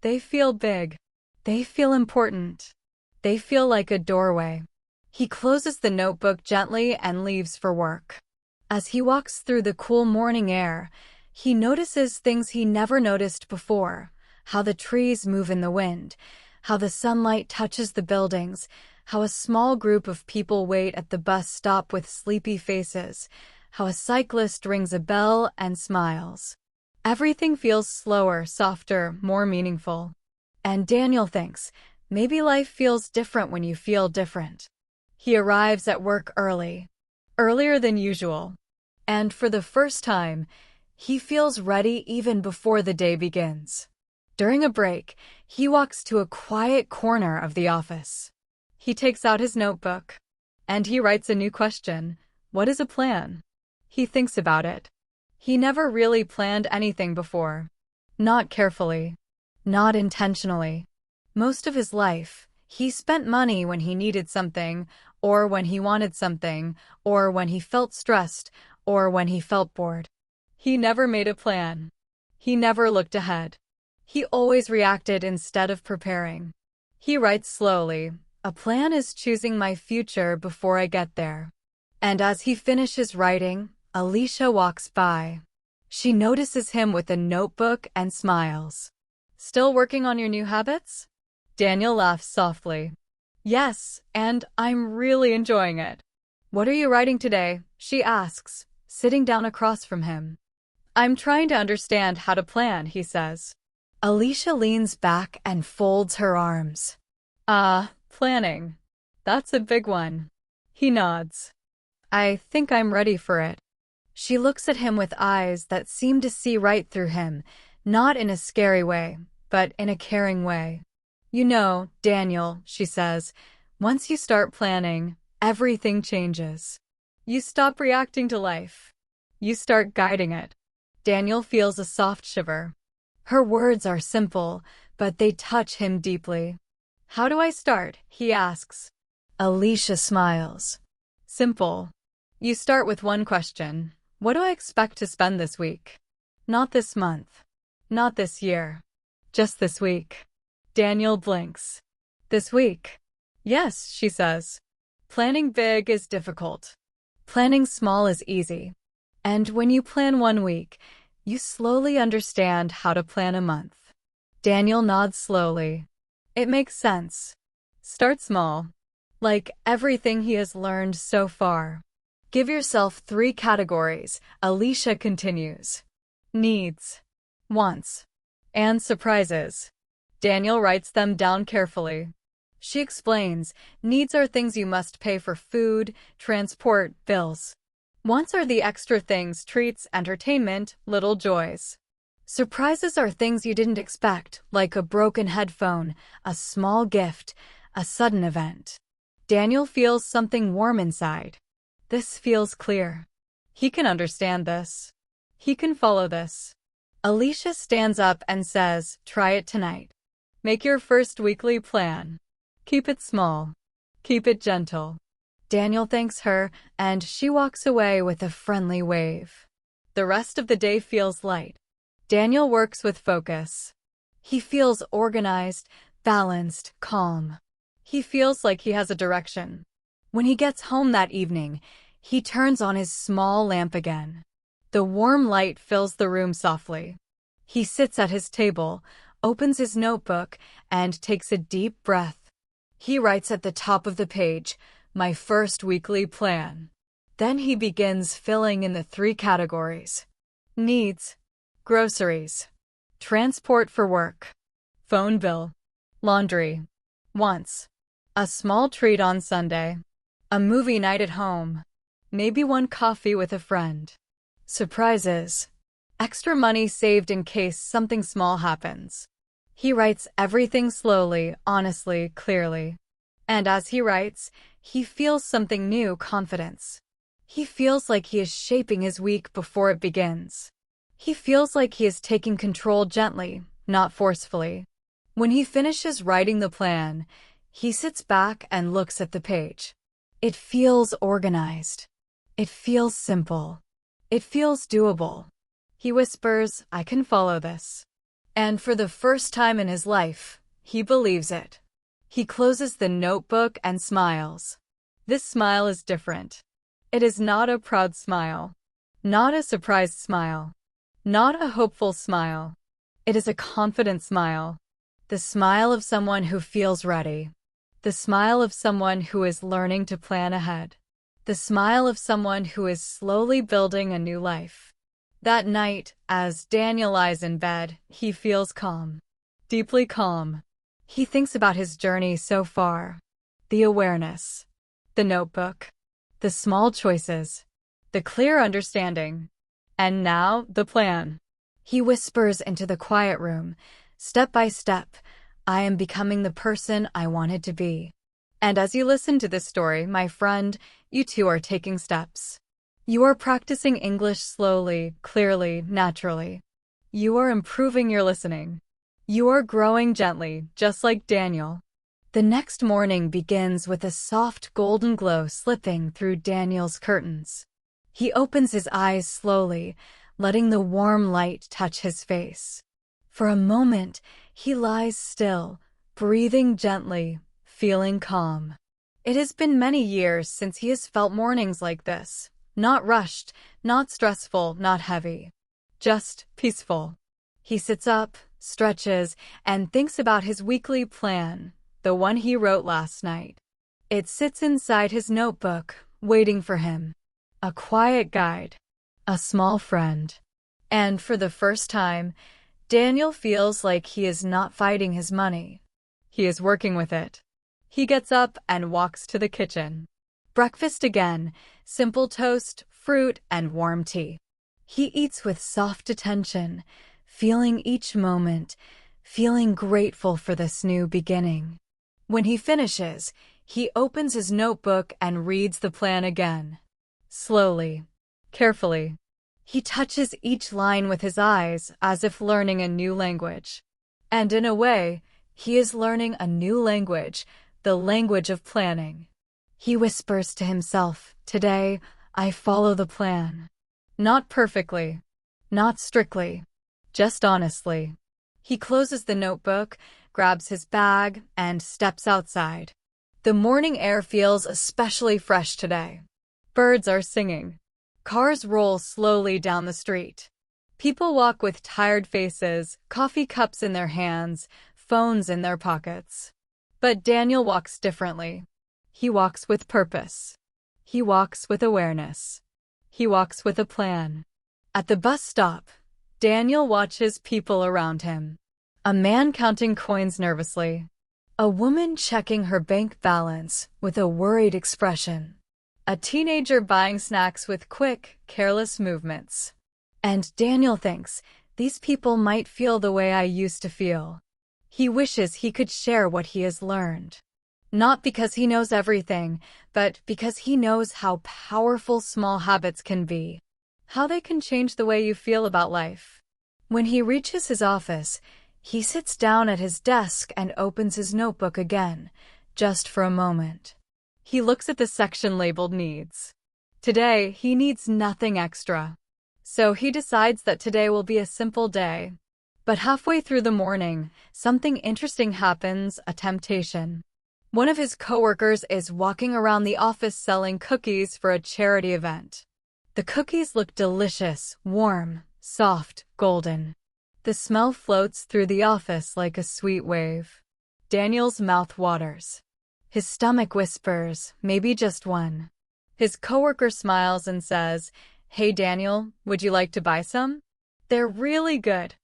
Speaker 1: They feel big. They feel important. They feel like a doorway. He closes the notebook gently and leaves for work. As he walks through the cool morning air, he notices things he never noticed before. How the trees move in the wind, how the sunlight touches the buildings, how a small group of people wait at the bus stop with sleepy faces, how a cyclist rings a bell and smiles. Everything feels slower, softer, more meaningful. And Daniel thinks, maybe life feels different when you feel different. He arrives at work early, earlier than usual. And for the first time, he feels ready even before the day begins. During a break, he walks to a quiet corner of the office. He takes out his notebook, and he writes a new question. What is a plan? He thinks about it. He never really planned anything before. Not carefully. Not intentionally. Most of his life, he spent money when he needed something, or when he wanted something, or when he felt stressed, or when he felt bored. He never made a plan. He never looked ahead. He always reacted instead of preparing. He writes slowly, "A plan is choosing my future before I get there." And as he finishes writing, Alicia walks by. She notices him with a notebook and smiles. "Still working on your new habits?" Daniel laughs softly. "Yes, and I'm really enjoying it." "What are you writing today?" she asks, sitting down across from him. "I'm trying to understand how to plan," he says. Alicia leans back and folds her arms. Planning. That's a big one." He nods. "I think I'm ready for it." She looks at him with eyes that seem to see right through him, not in a scary way, but in a caring way. "You know, Daniel," she says, "once you start planning, everything changes. You stop reacting to life. You start guiding it." Daniel feels a soft shiver. Her words are simple, but they touch him deeply. "How do I start?" he asks. Alicia smiles. "Simple. You start with one question. What do I expect to spend this week?" Not this month. Not this year. Just this week. Daniel blinks. This week. Yes, she says. Planning big is difficult. Planning small is easy. And when you plan 1 week, you slowly understand how to plan a month. Daniel nods slowly. It makes sense. Start small. Like everything he has learned so far. Give yourself 3 categories, Alicia continues. Needs, wants, and surprises. Daniel writes them down carefully. She explains, needs are things you must pay for food, transport, bills. Wants are the extra things, treats, entertainment, little joys. Surprises are things you didn't expect, like a broken headphone, a small gift, a sudden event. Daniel feels something warm inside. This feels clear. He can understand this. He can follow this. Alicia stands up and says, try it tonight. Make your first weekly plan. Keep it small. Keep it gentle. Daniel thanks her, and she walks away with a friendly wave. The rest of the day feels light. Daniel works with focus. He feels organized, balanced, calm. He feels like he has a direction. When he gets home that evening, he turns on his small lamp again. The warm light fills the room softly. He sits at his table, opens his notebook, and takes a deep breath. He writes at the top of the page, my first weekly plan. Then he begins filling in the 3 categories. Needs, groceries, transport for work, phone bill, laundry. Wants, a small treat on Sunday, a movie night at home, maybe 1 coffee with a friend. Surprises, extra money saved in case something small happens. He writes everything slowly, honestly, clearly. And as he writes, he feels something new, confidence. He feels like he is shaping his week before it begins. He feels like he is taking control gently, not forcefully. When he finishes writing the plan, he sits back and looks at the page. It feels organized. It feels simple. It feels doable. He whispers, I can follow this. And for the first time in his life, he believes it. He closes the notebook and smiles. This smile is different. It is not a proud smile. Not a surprised smile. Not a hopeful smile. It is a confident smile. The smile of someone who feels ready. The smile of someone who is learning to plan ahead. The smile of someone who is slowly building a new life. That night, as Daniel lies in bed, he feels calm. Deeply calm. He thinks about his journey so far. The awareness. The notebook. The small choices. The clear understanding. And now, the plan. He whispers into the quiet room. Step by step, I am becoming the person I wanted to be. And as you listen to this story, my friend, you too are taking steps. You are practicing English slowly, clearly, naturally. You are improving your listening. You are growing gently, just like Daniel. The next morning begins with a soft golden glow slipping through Daniel's curtains. He opens his eyes slowly, letting the warm light touch his face. For a moment, he lies still, breathing gently, feeling calm. It has been many years since he has felt mornings like this. Not rushed, not stressful, not heavy. Just peaceful. He sits up, stretches, and thinks about his weekly plan, the one he wrote last night. It sits inside his notebook, waiting for him. A quiet guide. A small friend. And for the first time, Daniel feels like he is not fighting his money. He is working with it. He gets up and walks to the kitchen. Breakfast again, simple toast, fruit, and warm tea. He eats with soft attention, feeling each moment, feeling grateful for this new beginning. When he finishes, he opens his notebook and reads the plan again. Slowly, carefully. He touches each line with his eyes as if learning a new language. And in a way, he is learning a new language, the language of planning. He whispers to himself, today, I follow the plan. Not perfectly. Not strictly, just honestly. He closes the notebook, grabs his bag, and steps outside. The morning air feels especially fresh today. Birds are singing. Cars roll slowly down the street. People walk with tired faces, coffee cups in their hands, phones in their pockets. But Daniel walks differently. He walks with purpose. He walks with awareness. He walks with a plan. At the bus stop, Daniel watches people around him. A man counting coins nervously. A woman checking her bank balance with a worried expression. A teenager buying snacks with quick, careless movements. And Daniel thinks, these people might feel the way I used to feel. He wishes he could share what he has learned. Not because he knows everything, but because he knows how powerful small habits can be. How they can change the way you feel about life. When he reaches his office, he sits down at his desk and opens his notebook again, just for a moment. He looks at the section labeled Needs. Today, he needs nothing extra. So he decides that today will be a simple day. But halfway through the morning, something interesting happens, a temptation. One of his coworkers is walking around the office selling cookies for a charity event. The cookies look delicious, warm, soft, golden. The smell floats through the office like a sweet wave. Daniel's mouth waters. His stomach whispers, maybe just one. His coworker smiles and says, "Hey Daniel, would you like to buy some? They're really good."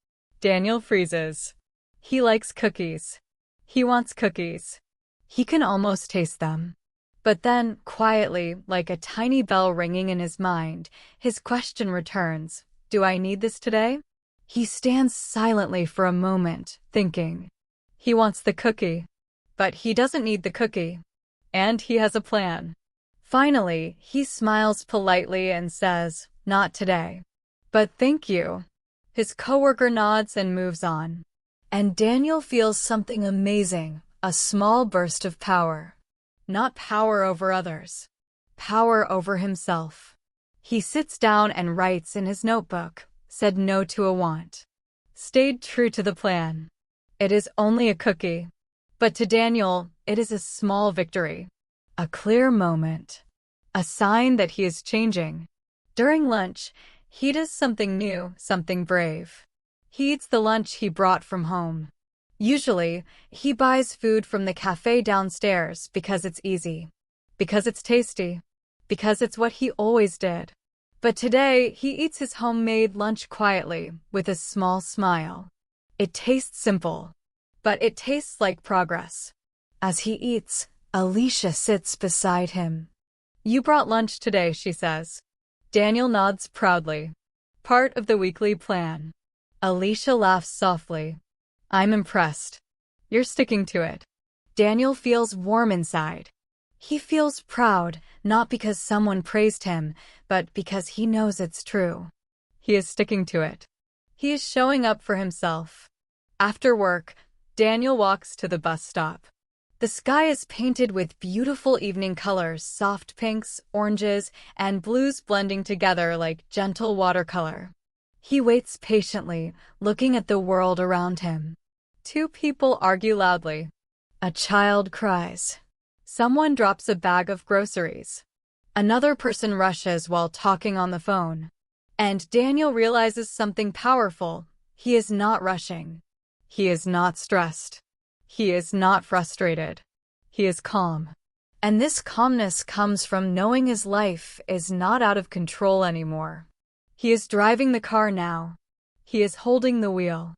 Speaker 1: Daniel freezes. He likes cookies. He wants cookies. He can almost taste them. But then, quietly, like a tiny bell ringing in his mind, his question returns, "Do I need this today?" He stands silently for a moment, thinking. He wants the cookie. But he doesn't need the cookie. And he has a plan. Finally, he smiles politely and says, "Not today. But thank you." His coworker nods and moves on. And Daniel feels something amazing, a small burst of power. Not power over others. Power over himself. He sits down and writes in his notebook, said no to a want. Stayed true to the plan. It is only a cookie. But to Daniel, it is a small victory. A clear moment. A sign that he is changing. During lunch, he does something new, something brave. He eats the lunch he brought from home. Usually, he buys food from the cafe downstairs because it's easy. Because it's tasty. Because it's what he always did. But today, he eats his homemade lunch quietly, with a small smile. It tastes simple. But it tastes like progress. As he eats, Alicia sits beside him. "You brought lunch today," she says. Daniel nods proudly. Part of the weekly plan. Alicia laughs softly. "I'm impressed. You're sticking to it." Daniel feels warm inside. He feels proud, not because someone praised him, but because he knows it's true. He is sticking to it. He is showing up for himself. After work, Daniel walks to the bus stop. The sky is painted with beautiful evening colors, soft pinks, oranges, and blues blending together like gentle watercolor. He waits patiently, looking at the world around him. Two people argue loudly. A child cries. Someone drops a bag of groceries. Another person rushes while talking on the phone. And Daniel realizes something powerful. He is not rushing. He is not stressed. He is not frustrated. He is calm. And this calmness comes from knowing his life is not out of control anymore. He is driving the car now. He is holding the wheel.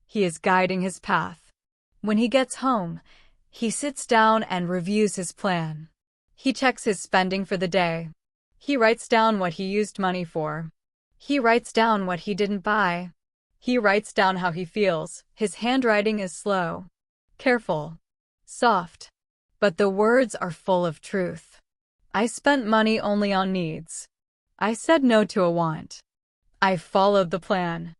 Speaker 1: He is guiding his path. When he gets home, he sits down and reviews his plan. He checks his spending for the day. He writes down what he used money for. He writes down what he didn't buy. He writes down how he feels. His handwriting is slow, careful, soft. But the words are full of truth. I spent money only on needs. I said no to a want. I followed the plan.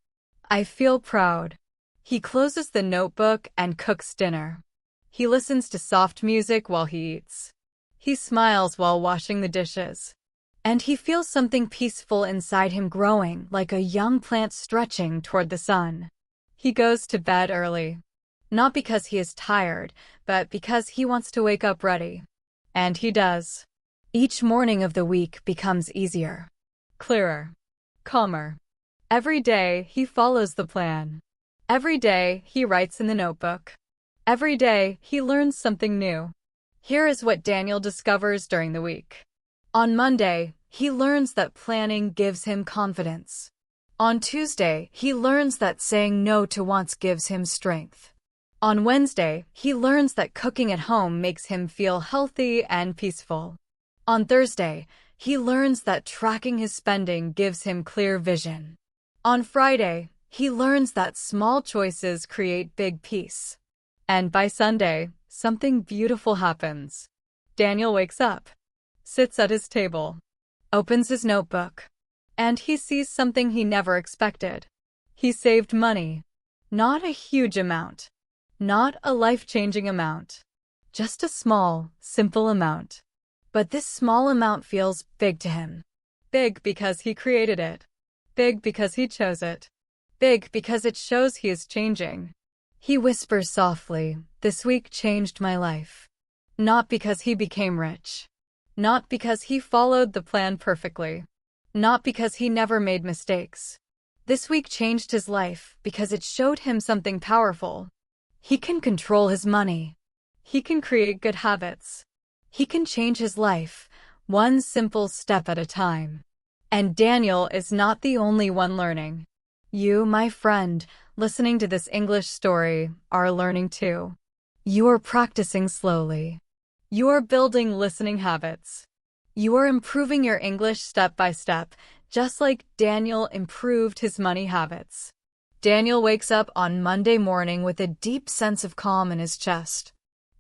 Speaker 1: I feel proud. He closes the notebook and cooks dinner. He listens to soft music while he eats. He smiles while washing the dishes. And he feels something peaceful inside him growing, like a young plant stretching toward the sun. He goes to bed early. Not because he is tired, but because he wants to wake up ready. And he does. Each morning of the week becomes easier, clearer, calmer. Every day he follows the plan. Every day he writes in the notebook. Every day he learns something new. Here is what Daniel discovers during the week. On Monday, he learns that planning gives him confidence. On Tuesday, he learns that saying no to wants gives him strength. On Wednesday, he learns that cooking at home makes him feel healthy and peaceful. On Thursday, he learns that tracking his spending gives him clear vision. On Friday, he learns that small choices create big peace. And by Sunday, something beautiful happens. Daniel wakes up, sits at his table, opens his notebook, and he sees something he never expected. He saved money. Not a huge amount. Not a life-changing amount. Just a small, simple amount. But this small amount feels big to him. Big because he created it. Big because he chose it. Big because it shows he is changing. He whispers softly, "This week changed my life." Not because he became rich. Not because he followed the plan perfectly. Not because he never made mistakes. This week changed his life because it showed him something powerful. He can control his money. He can create good habits. He can change his life, one simple step at a time. And Daniel is not the only one learning. You, my friend, listening to this English story, are learning too. You are practicing slowly. You are building listening habits. You are improving your English step by step, just like Daniel improved his money habits. Daniel wakes up on Monday morning with a deep sense of calm in his chest.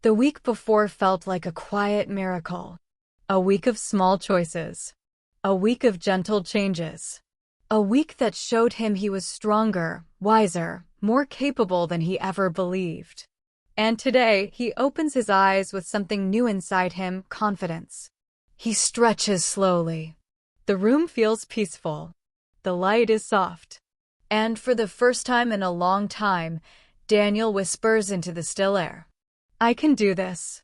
Speaker 1: The week before felt like a quiet miracle. A week of small choices. A week of gentle changes. A week that showed him he was stronger, wiser, more capable than he ever believed. And today, he opens his eyes with something new inside him, confidence. He stretches slowly. The room feels peaceful. The light is soft. And for the first time in a long time, Daniel whispers into the still air. I can do this.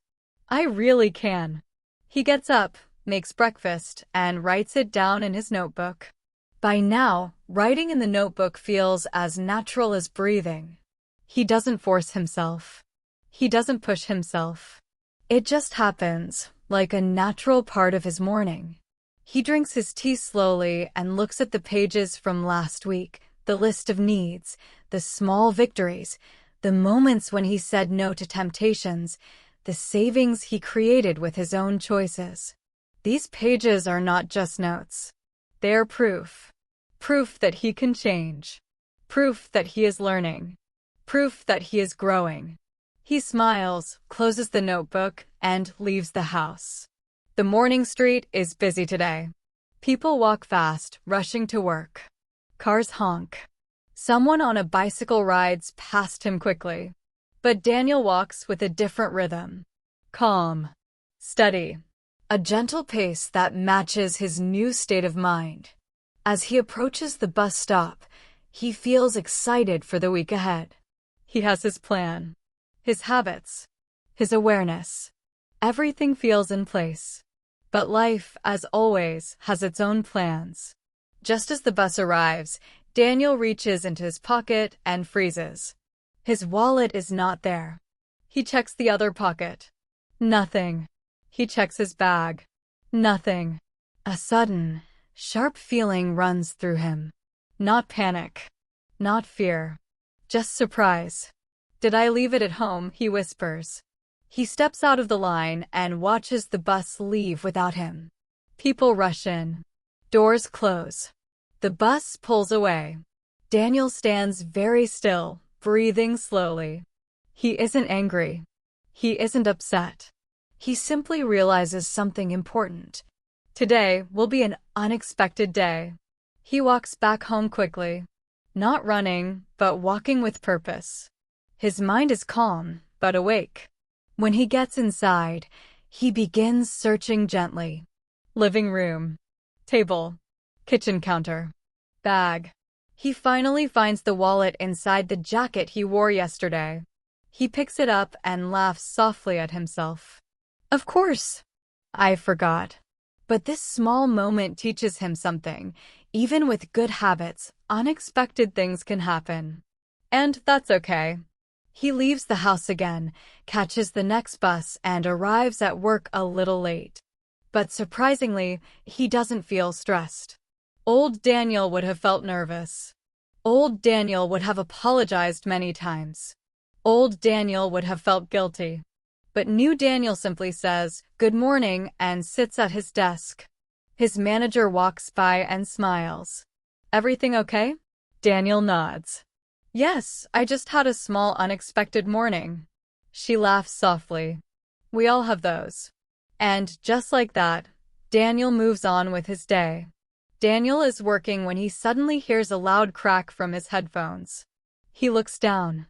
Speaker 1: I really can. He gets up, makes breakfast, and writes it down in his notebook. By now, writing in the notebook feels as natural as breathing. He doesn't force himself. He doesn't push himself. It just happens, like a natural part of his morning. He drinks his tea slowly and looks at the pages from last week, the list of needs, the small victories, the moments when he said no to temptations, the savings he created with his own choices. These pages are not just notes. They are proof. Proof that he can change. Proof that he is learning. Proof that he is growing. He smiles, closes the notebook, and leaves the house. The morning street is busy today. People walk fast, rushing to work. Cars honk. Someone on a bicycle rides past him quickly. But Daniel walks with a different rhythm. Calm. Steady. A gentle pace that matches his new state of mind. As he approaches the bus stop, he feels excited for the week ahead. He has his plan, his habits, his awareness. Everything feels in place. But life, as always, has its own plans. Just as the bus arrives, Daniel reaches into his pocket and freezes. His wallet is not there. He checks the other pocket. Nothing. He checks his bag. Nothing. A sudden, sharp feeling runs through him. Not panic. Not fear. Just surprise. Did I leave it at home? He whispers. He steps out of the line and watches the bus leave without him. People rush in. Doors close. The bus pulls away. Daniel stands very still, breathing slowly. He isn't angry. He isn't upset. He simply realizes something important. Today will be an unexpected day. He walks back home quickly. Not running, but walking with purpose. His mind is calm, but awake. When he gets inside, he begins searching gently. Living room. Table. Kitchen counter. Bag. He finally finds the wallet inside the jacket he wore yesterday. He picks it up and laughs softly at himself. Of course. I forgot. But this small moment teaches him something. Even with good habits, unexpected things can happen. And that's okay. He leaves the house again, catches the next bus, and arrives at work a little late. But surprisingly, he doesn't feel stressed. Old Daniel would have felt nervous. Old Daniel would have apologized many times. Old Daniel would have felt guilty. But new Daniel simply says, "Good morning," and sits at his desk. His manager walks by and smiles. "Everything okay?" Daniel nods. "Yes, I just had a small unexpected morning." She laughs softly. "We all have those." And just like that, Daniel moves on with his day. Daniel is working when he suddenly hears a loud crack from his headphones. He looks down.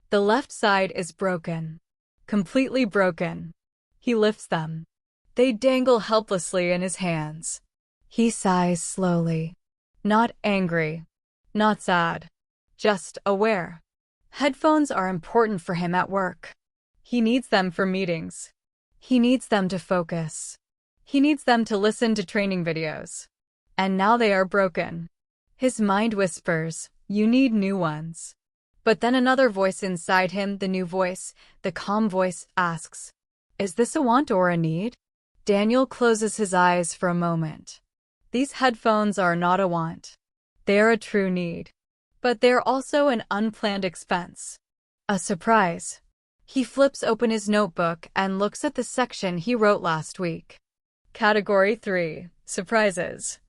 Speaker 1: The left side is broken. Completely broken. He lifts them. They dangle helplessly in his hands. He sighs slowly. Not angry. Not sad. Just aware. Headphones are important for him at work. He needs them for meetings. He needs them to focus. He needs them to listen to training videos. And now they are broken. His mind whispers, "You need new ones." But then another voice inside him, the new voice, the calm voice, asks, "Is this a want or a need?" Daniel closes his eyes for a moment. These headphones are not a want. They are a true need. But they're also an unplanned expense. A surprise. He flips open his notebook and looks at the section he wrote last week. Category 3. Surprises.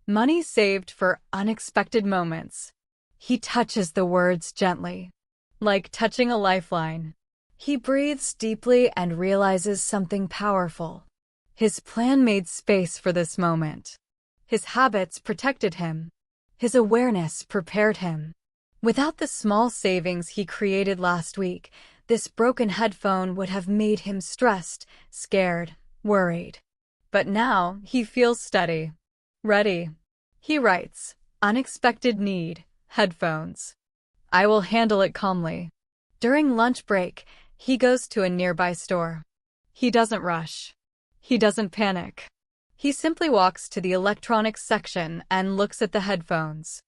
Speaker 1: Money saved for unexpected moments. He touches the words gently, like touching a lifeline. He breathes deeply and realizes something powerful. His plan made space for this moment. His habits protected him. His awareness prepared him. Without the small savings he created last week, this broken headphone would have made him stressed, scared, worried. But now he feels steady. Ready. He writes, "Unexpected need, headphones. I will handle it calmly." During lunch break, he goes to a nearby store. He doesn't rush. He doesn't panic. He simply walks to the electronics section and looks at the headphones.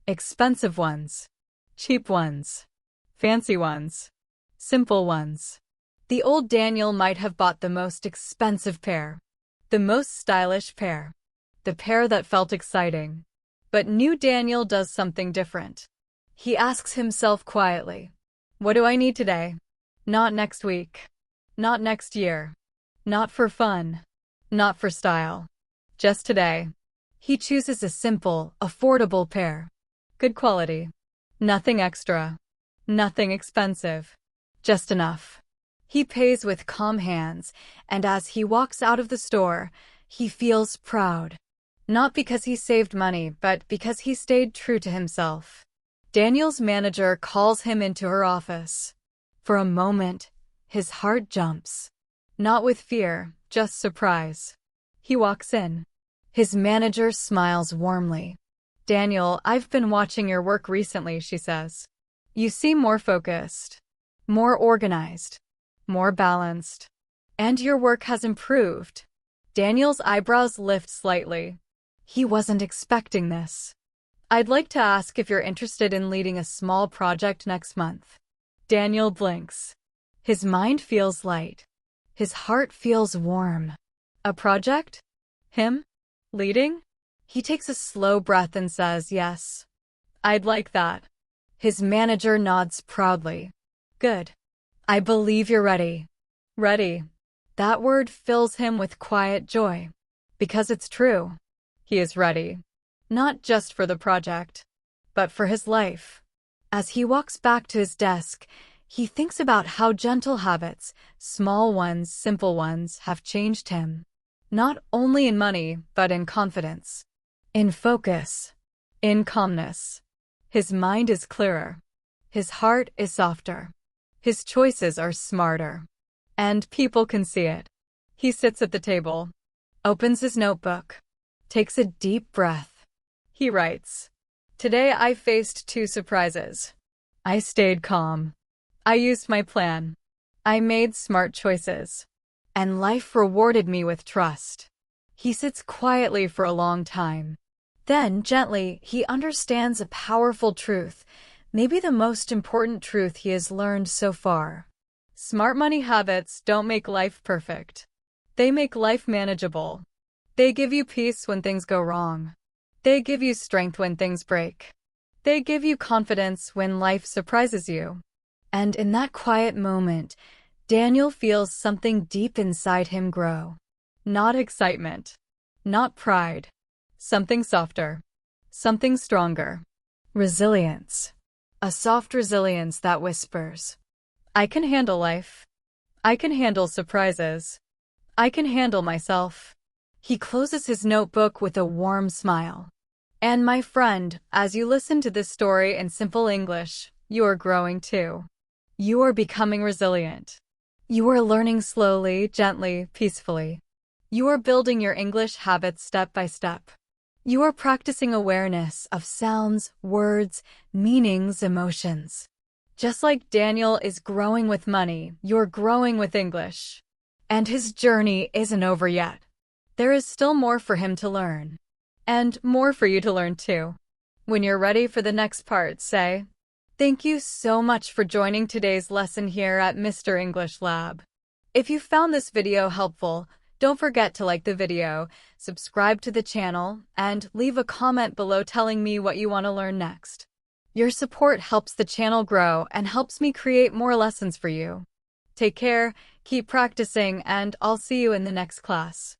Speaker 1: Expensive ones. Cheap ones. Fancy ones. Simple ones. The old Daniel might have bought the most expensive pair. The most stylish pair. The pair that felt exciting. But new Daniel does something different. He asks himself quietly, "What do I need today? Not next week. Not next year. Not for fun. Not for style. Just today." He chooses a simple, affordable pair. Good quality. Nothing extra. Nothing expensive. Just enough. He pays with calm hands, and as he walks out of the store, he feels proud. Not because he saved money, but because he stayed true to himself. Daniel's manager calls him into her office. For a moment, his heart jumps. Not with fear, just surprise. He walks in. His manager smiles warmly. "Daniel, I've been watching your work recently," she says. "You seem more focused, more organized, more balanced. And your work has improved." Daniel's eyebrows lift slightly. He wasn't expecting this. "I'd like to ask if you're interested in leading a small project next month." Daniel blinks. His mind feels light. His heart feels warm. A project? Him? Leading? He takes a slow breath and says, "Yes. I'd like that." His manager nods proudly. "Good. I believe you're ready." Ready. That word fills him with quiet joy. Because it's true. He is ready. Not just for the project, but for his life. As he walks back to his desk, he thinks about how gentle habits, small ones, simple ones, have changed him. Not only in money, but in confidence. In focus. In calmness. His mind is clearer. His heart is softer. His choices are smarter. And people can see it. He sits at the table. Opens his notebook. takes a deep breath. He writes, "Today I faced two surprises. I stayed calm. I used my plan. I made smart choices. And life rewarded me with trust." He sits quietly for a long time. Then, gently, he understands a powerful truth, maybe the most important truth he has learned so far. Smart money habits don't make life perfect. They make life manageable. They give you peace when things go wrong. They give you strength when things break. They give you confidence when life surprises you. And in that quiet moment, Daniel feels something deep inside him grow. Not excitement. Not pride. Something softer. Something stronger. Resilience. A soft resilience that whispers, "I can handle life. I can handle surprises. I can handle myself." He closes his notebook with a warm smile. And my friend, as you listen to this story in simple English, you are growing too. You are becoming resilient. You are learning slowly, gently, peacefully. You are building your English habits step by step. You are practicing awareness of sounds, words, meanings, emotions. Just like Daniel is growing with money, you're growing with English. And his journey isn't over yet. There is still more for him to learn. And more for you to learn too. When you're ready for the next part, say, "Thank you so much for joining today's lesson here at Mr. English Lab." If you found this video helpful, don't forget to like the video, subscribe to the channel, and leave a comment below telling me what you want to learn next. Your support helps the channel grow and helps me create more lessons for you. Take care, keep practicing, and I'll see you in the next class.